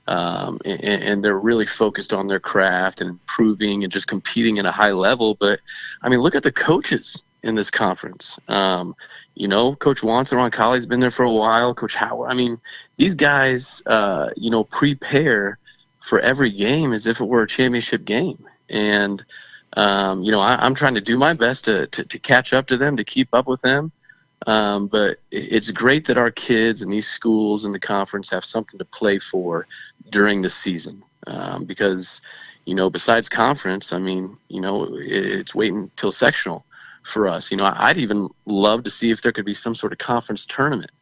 and they're really focused on their craft and improving and just competing at a high level. But, look at the coaches in this conference. Coach Wanser on Colley's been there for a while. Coach Howard. These guys, prepare for every game as if it were a championship game. And I'm trying to do my best to catch up to them, to keep up with them. But it's great that our kids and these schools in the conference have something to play for during the season. Because, besides conference, it's waiting till sectional for us. I'd even love to see if there could be some sort of conference tournament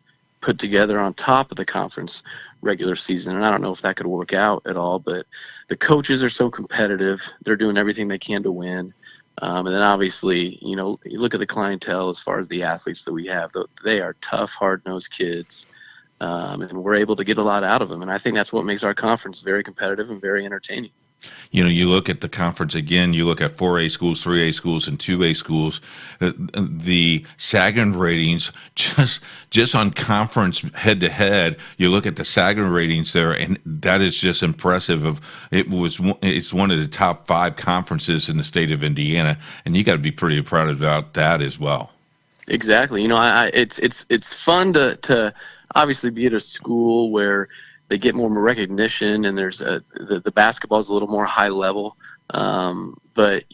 put together on top of the conference regular season. And I don't know if that could work out at all, but the coaches are so competitive. They're doing everything they can to win. And then obviously, you look at the clientele as far as the athletes that we have. They are tough, hard-nosed kids, and we're able to get a lot out of them. And I think that's what makes our conference very competitive and very entertaining. You look at the conference again, you look at 4A schools, 3A schools, and 2A schools. The Sagarin ratings, just on conference head-to-head, you look at the Sagarin ratings there, and that is just impressive. It's one of the top 5 conferences in the state of Indiana, and you got to be pretty proud about that as well. Exactly. It's fun to obviously be at a school where they get more recognition, and there's the basketball is a little more high level. But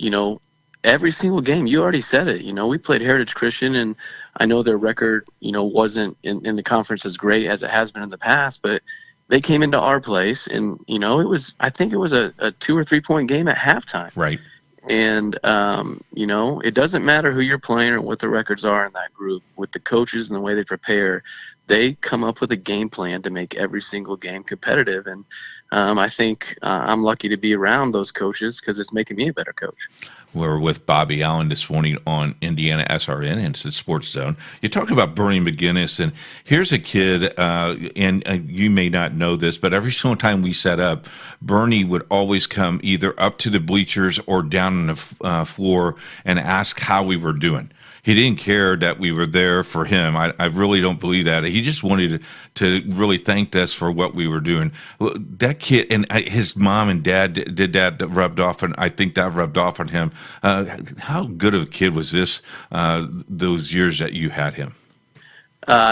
every single game, you already said it. We played Heritage Christian, and I know their record, wasn't in the conference as great as it has been in the past, but they came into our place, and I think it was a 2 or 3 point game at halftime. Right. And it doesn't matter who you're playing or what the records are in that group. With the coaches and the way they prepare, they come up with a game plan to make every single game competitive. And I think I'm lucky to be around those coaches because it's making me a better coach. We're with Bobby Allen this morning on Indiana SRN and the Sportszone. You talked about Bernie McGinnis, and here's a kid, and you may not know this, but every single time we set up, Bernie would always come either up to the bleachers or down on the floor and ask how we were doing. he didn't care that we were there for him. I really don't believe that. He just wanted to really thank us for what we were doing. That kid and his mom and dad did that rubbed off, and I think that rubbed off on him. How good of a kid was this those years that you had him?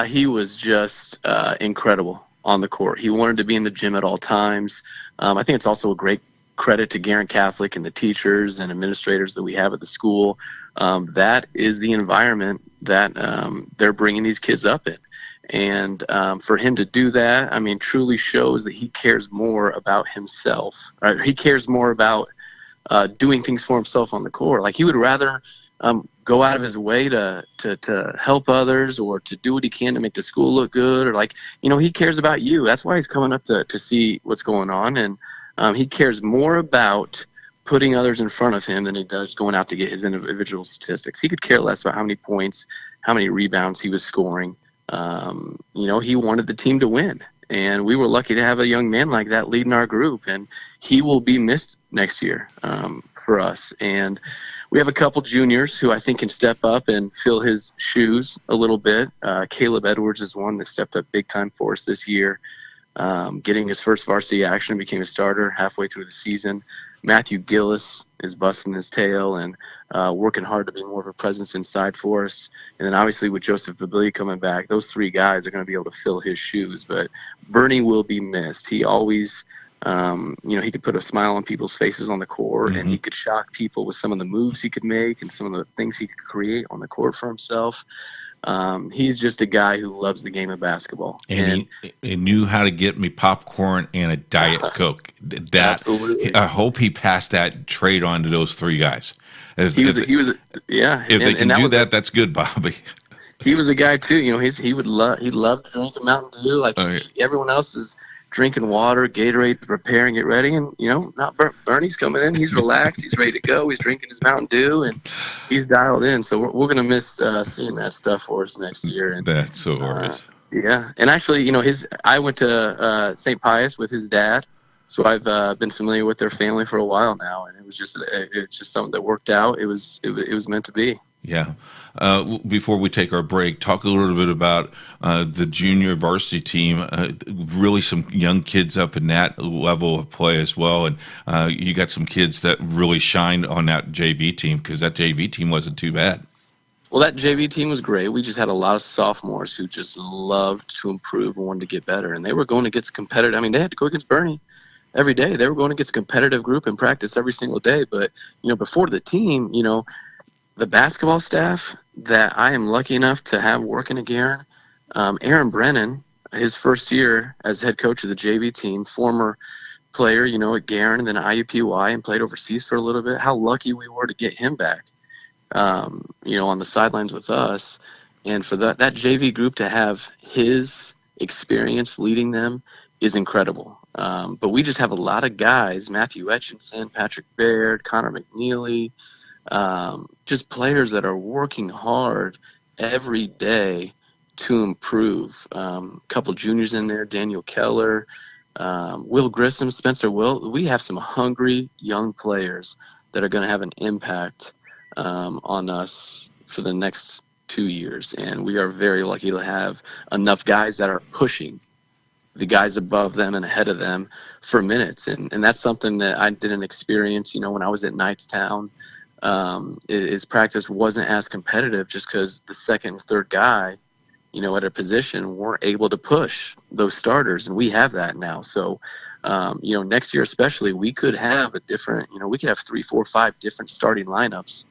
He was just incredible on the court. He wanted to be in the gym at all times. I think it's also a great credit to Guerin Catholic and the teachers and administrators that we have at the school. That is the environment that they're bringing these kids up in. And for him to do that, I mean, truly shows that he cares more about himself. Right? He cares more about doing things for himself on the court. Like, he would rather go out of his way to help others or to do what he can to make the school look good, or, like, you know, he cares about you. That's why he's coming up to see what's going on. And he cares more about putting others in front of him than he does going out to get his individual statistics. He could care less about how many points, how many rebounds he was scoring. You know, he wanted the team to win. And we were lucky to have a young man like that leading our group. And he will be missed next year for us. And we have a couple juniors who I think can step up and fill his shoes a little bit. Caleb Edwards is one that stepped up big time for us this year, getting his first varsity action, became a starter halfway through the season. Matthew Gillis is busting his tail and working hard to be more of a presence inside for us. And then obviously with Joseph Babili coming back, those three guys are going to be able to fill his shoes. But Bernie will be missed. He always, you know, he could put a smile on people's faces on the court, and he could shock people with some of the moves he could make and some of the things he could create on the court for himself. He's just a guy who loves the game of basketball. And he knew how to get me popcorn and a Diet Coke. Absolutely. I hope he passed that trade on to those three guys. If they can do that, that's good, Bobby. He was a guy too. You know, he loved to drink a Mountain Dew like everyone else is drinking water, Gatorade to prepare and get ready. And, you know, Bernie's coming in. He's relaxed. He's ready to go. He's drinking his Mountain Dew, and he's dialed in. So we're going to miss seeing that stuff for us next year. And that's so hilarious. Yeah. And actually, you know, I went to St. Pius with his dad. So I've been familiar with their family for a while now. And it's just something that worked out. It was meant to be. Yeah. Before we take our break, talk a little bit about the junior varsity team. Really some young kids up in that level of play as well. And you got some kids that really shined on that JV team, because that JV team wasn't too bad. Well, that JV team was great. We just had a lot of sophomores who just loved to improve and wanted to get better. And they were going against competitive. I mean, they had to go against Bernie every day. They were going against competitive group in practice every single day. But, you know, before the team, you know, the basketball staff that I am lucky enough to have working at Guerin, Aaron Brennan, his first year as head coach of the JV team, former player, you know, at Guerin and then IUPUI, and played overseas for a little bit. How lucky we were to get him back, you know, on the sidelines with us. And for that JV group to have his experience leading them is incredible. But we just have a lot of guys, Matthew Etchinson, Patrick Baird, Connor McNeely, just players that are working hard every day to improve. A couple juniors in there, Daniel Keller, Will Grissom, Spencer Will. We have some hungry young players that are going to have an impact on us for the next 2 years. And we are very lucky to have enough guys that are pushing the guys above them and ahead of them for minutes. And that's something that I didn't experience, you know, when I was at Knightstown. His practice wasn't as competitive just because the second, third guy, you know, at a position weren't able to push those starters, and we have that now. So, you know, next year especially, we could have we could have 3, 4, 5 different starting lineups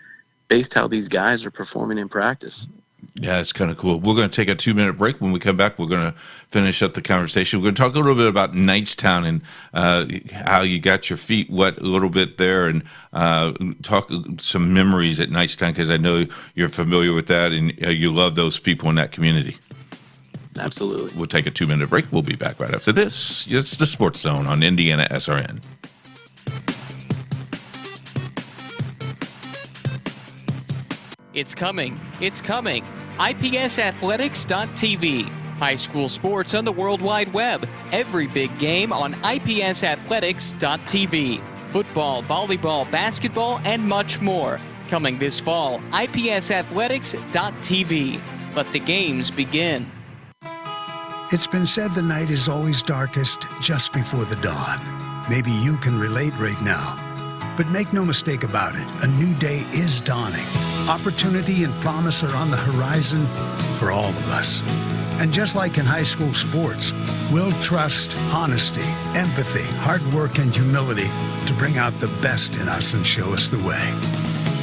based how these guys are performing in practice. Yeah, it's kind of cool. We're going to take a 2-minute break. When we come back, we're going to finish up the conversation. We're going to talk a little bit about Knightstown and how you got your feet wet a little bit there, and talk some memories at Knightstown, because I know you're familiar with that and you love those people in that community. Absolutely. We'll take a 2-minute break. We'll be back right after this. It's the Sports Zone on Indiana SRN. It's coming. It's coming. IPSathletics.tv. High school sports on the World Wide Web. Every big game on IPSathletics.tv. Football, volleyball, basketball, and much more. Coming this fall, IPSathletics.tv. Let the games begin. It's been said the night is always darkest just before the dawn. Maybe you can relate right now. But make no mistake about it, a new day is dawning. Opportunity and promise are on the horizon for all of us. And just like in high school sports, we'll trust honesty, empathy, hard work, and humility to bring out the best in us and show us the way.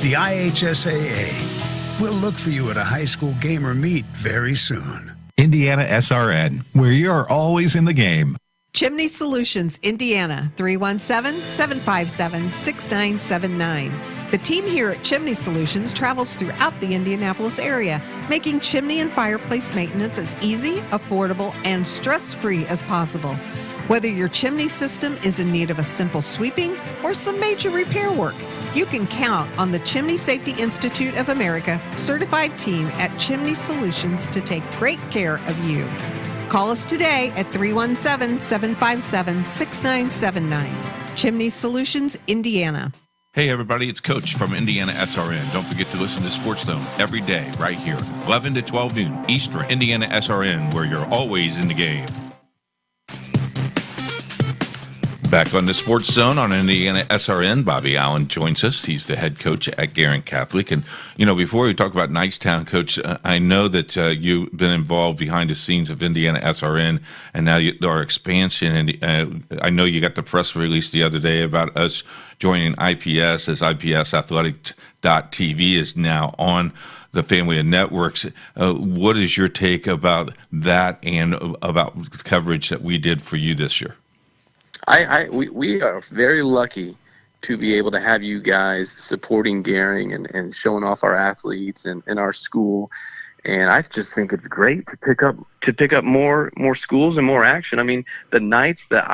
The IHSAA will look for you at a high school game or meet very soon. Indiana SRN, where you're always in the game. Chimney Solutions, Indiana, 317-757-6979. The team here at Chimney Solutions travels throughout the Indianapolis area, making chimney and fireplace maintenance as easy, affordable, and stress-free as possible. Whether your chimney system is in need of a simple sweeping or some major repair work, you can count on the Chimney Safety Institute of America certified team at Chimney Solutions to take great care of you. Call us today at 317-757-6979. Chimney Solutions, Indiana. Hey, everybody, it's Coach from Indiana SRN. Don't forget to listen to Sportszone every day right here, 11 to 12 noon Eastern. Indiana SRN, where you're always in the game. Back on the Sportszone on Indiana SRN, Bobby Allen joins us. He's the head coach at Guerin Catholic. And, you know, before we talk about Knightstown, Coach, I know that you've been involved behind the scenes of Indiana SRN and now our expansion. And I know you got the press release the other day about us joining IPS as IPSathletics.tv is now on the family of networks. What is your take about that and about the coverage that we did for you this year? We are very lucky to be able to have you guys supporting Guerin and showing off our athletes and our school. And I just think it's great to pick up more schools and more action. I mean, the nights that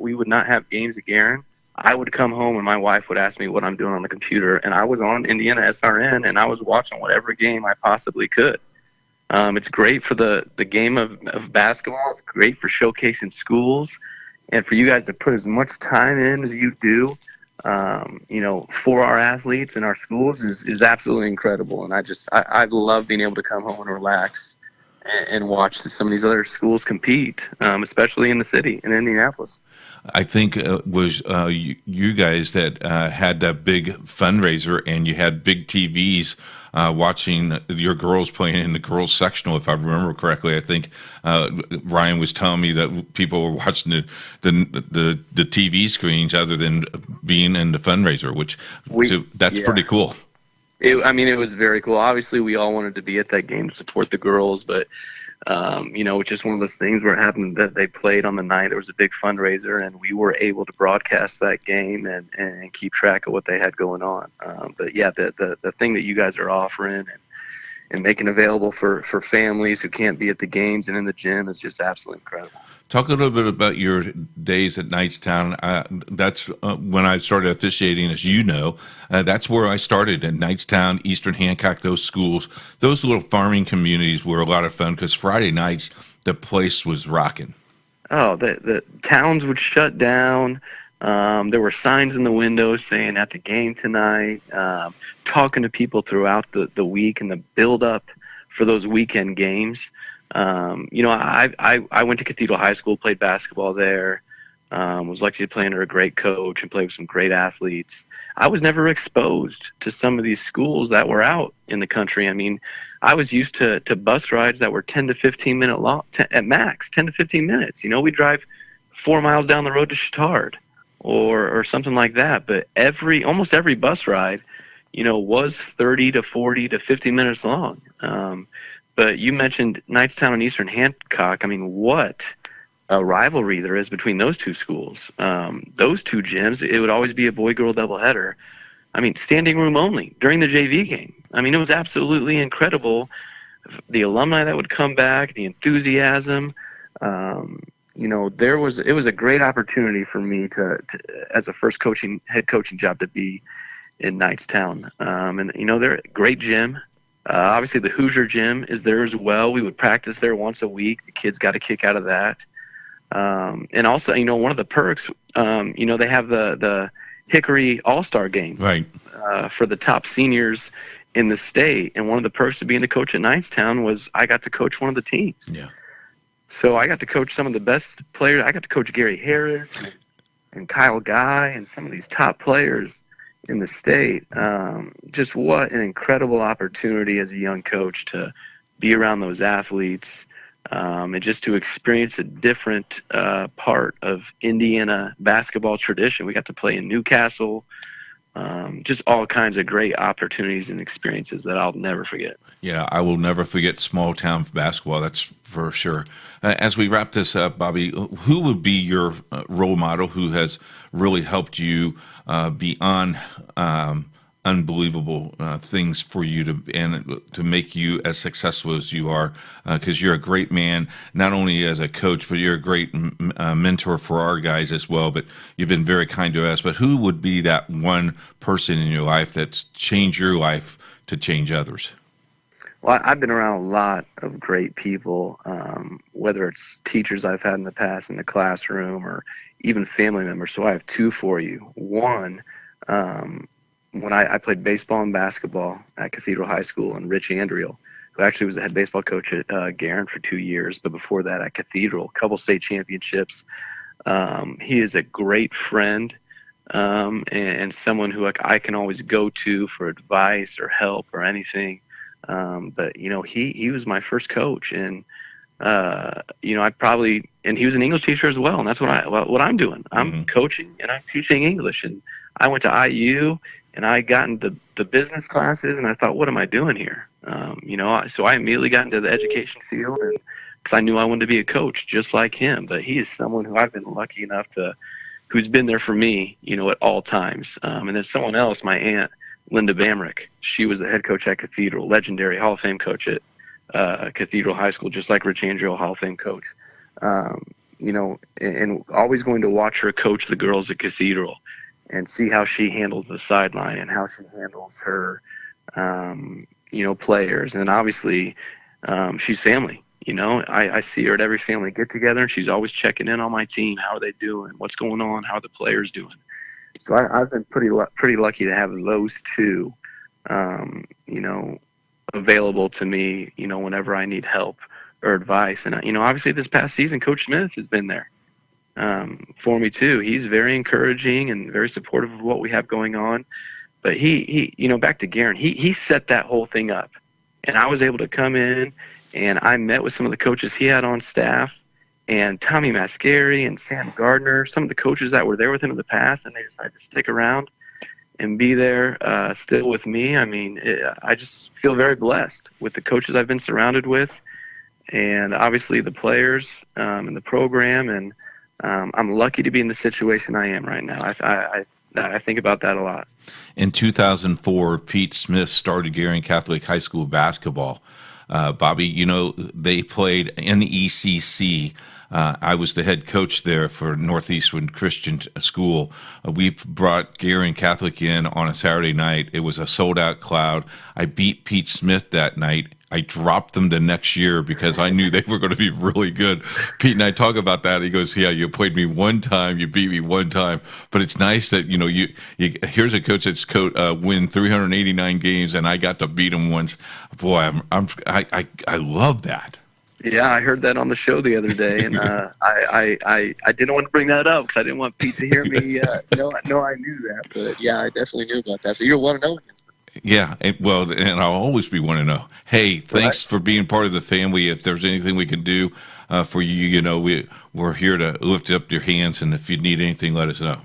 we would not have games at Guerin, I would come home and my wife would ask me what I'm doing on the computer, and I was on Indiana SRN and I was watching whatever game I possibly could. It's great for the game of basketball. It's great for showcasing schools. And for you guys to put as much time in as you do, for our athletes and our schools is absolutely incredible. And I love being able to come home and relax and watch some of these other schools compete, especially in the city, in Indianapolis. I think it was you guys that had that big fundraiser, and you had big TVs watching your girls playing in the girls sectional, if I remember correctly. I think Ryan was telling me that people were watching the TV screens other than being in the fundraiser, that's pretty cool. It was very cool. Obviously, we all wanted to be at that game to support the girls, but it's just one of those things where it happened that they played on the night. There was a big fundraiser, and we were able to broadcast that game and keep track of what they had going on. But yeah, the thing that you guys are offering and making available for families who can't be at the games and in the gym is just absolutely incredible. Talk a little bit about your days at Knightstown. That's when I started officiating, as you know. That's where I started, at Knightstown, Eastern Hancock, those schools. Those little farming communities were a lot of fun because Friday nights, the place was rocking. Oh, the towns would shut down. There were signs in the windows saying at the game tonight, talking to people throughout the week and the build-up for those weekend games. I went to Cathedral High School, played basketball there, was lucky to play under a great coach and play with some great athletes. I was never exposed to some of these schools that were out in the country. I mean, I was used to bus rides that were 10 to 15 minute long, at max, 10 to 15 minutes. We'd drive 4 miles down the road to Chittard or something like that. But almost every bus ride, was 30 to 40 to 50 minutes long. But you mentioned Knightstown and Eastern Hancock. I mean, what a rivalry there is between those two schools. Those two gyms, it would always be a boy-girl doubleheader. I mean, standing room only during the JV game. I mean, it was absolutely incredible. The alumni that would come back, the enthusiasm. It was a great opportunity for me to as a first head coaching job to be in Knightstown. They're a great gym. Obviously, the Hoosier gym is there as well. We would practice there once a week. The kids got a kick out of that. And also, one of the perks, they have the Hickory All-Star game Right. For the top seniors in the state. And one of the perks of being a coach at Knightstown was I got to coach one of the teams. Yeah. So I got to coach some of the best players. I got to coach Gary Harris and Kyle Guy and some of these top players in the state. Just what an incredible opportunity as a young coach to be around those athletes, and just to experience a different part of Indiana basketball tradition. We got to play in Newcastle, just all kinds of great opportunities and experiences that I'll never forget. Yeah, I will never forget small town basketball. That's for sure. As we wrap this up, Bobby, who would be your role model who has really helped you beyond unbelievable things for you to make you as successful as you are? Because you're a great man, not only as a coach, but you're a great mentor for our guys as well. But you've been very kind to us. But who would be that one person in your life that's changed your life to change others? Well, I've been around a lot of great people, whether it's teachers I've had in the past in the classroom or even family members. So I have two for you. One, when I played baseball and basketball at Cathedral High School, and Rich Andriel, who actually was the head baseball coach at Guerin for 2 years, but before that at Cathedral, a couple state championships. He is a great friend and someone who I can always go to for advice or help or anything. But he was my first coach, and he was an English teacher as well, and that's what I'm doing. I'm coaching and I'm teaching English, and I went to IU and I got into the business classes, and I thought, what am I doing here? So I immediately got into the education field, and because I knew I wanted to be a coach just like him. But he is someone who I've been lucky enough who's been there for me, at all times. And then someone else, my aunt, Linda Bamrick, she was the head coach at Cathedral, legendary Hall of Fame coach at Cathedral High School, just like Rich Andrew, Hall of Fame coach. And always going to watch her coach the girls at Cathedral and see how she handles the sideline and how she handles her, players. And obviously, she's family. I see her at every family get together, and she's always checking in on my team. How are they doing? What's going on? How are the players doing? So I've been pretty lucky to have those two, available to me, whenever I need help or advice. And, obviously this past season, Coach Smith has been there for me too. He's very encouraging and very supportive of what we have going on. But he back to Guerin, he set that whole thing up. And I was able to come in, and I met with some of the coaches he had on staff, and Tommy Mascari and Sam Gardner, some of the coaches that were there with him in the past, and they decided to stick around and be there still with me. I mean, I just feel very blessed with the coaches I've been surrounded with, and obviously the players and the program, and I'm lucky to be in the situation I am right now. I think about that a lot. In 2004, Pete Smith started Guerin Catholic High School basketball. Bobby, they played in the ECC. I was the head coach there for Northeastern Christian School. We brought Guerin Catholic in on a Saturday night. It was a sold-out crowd. I beat Pete Smith that night. I dropped them the next year because I knew they were going to be really good. Pete and I talk about that. He goes, yeah, you played me one time, you beat me one time. But it's nice that, you here's a coach that's win 389 games, and I got to beat him once. Boy, I love that. Yeah, I heard that on the show the other day, and I didn't want to bring that up because I didn't want Pete to hear me. No, I knew that, but yeah, I definitely knew about that. So you're 1-0 against them. Yeah, and I'll always be 1-0. Hey, thanks for being part of the family. If there's anything we can do for you, we're here to lift up your hands, and if you need anything, let us know.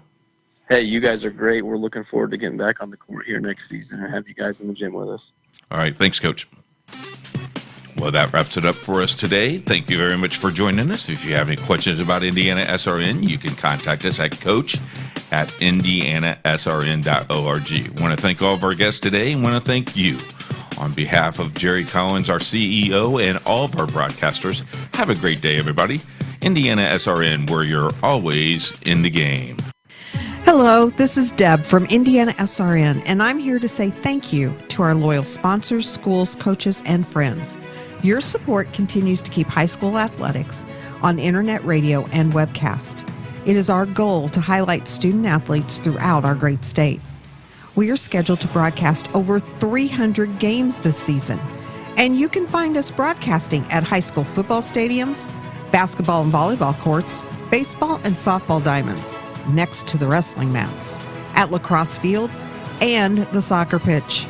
Hey, you guys are great. We're looking forward to getting back on the court here next season and have you guys in the gym with us. All right, thanks, Coach. Well, that wraps it up for us today. Thank you very much for joining us. If you have any questions about Indiana SRN, you can contact us at coach@indianasrn.org. I want to thank all of our guests today and want to thank you. On behalf of Jerry Collins, our CEO, and all of our broadcasters, have a great day, everybody. Indiana SRN, where you're always in the game. Hello, this is Deb from Indiana SRN, and I'm here to say thank you to our loyal sponsors, schools, coaches, and friends. Your support continues to keep high school athletics on internet radio and webcast. It is our goal to highlight student athletes throughout our great state. We are scheduled to broadcast over 300 games this season, and you can find us broadcasting at high school football stadiums, basketball and volleyball courts, baseball and softball diamonds, next to the wrestling mats, at lacrosse fields, and the soccer pitch.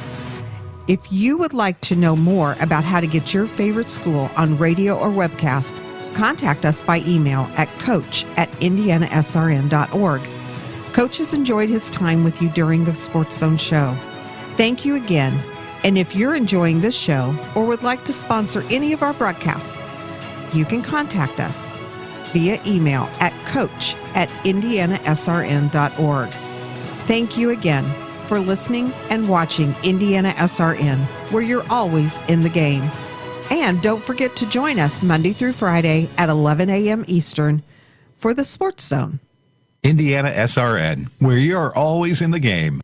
If you would like to know more about how to get your favorite school on radio or webcast, contact us by email at coach@indianasrn.org. Coach has enjoyed his time with you during the Sportszone show. Thank you again. And if you're enjoying this show or would like to sponsor any of our broadcasts, you can contact us via email at coach@indianasrn.org. Thank you again for listening and watching Indiana SRN, where you're always in the game. And don't forget to join us Monday through Friday at 11 a.m. Eastern for the Sportszone. Indiana SRN, where you're always in the game.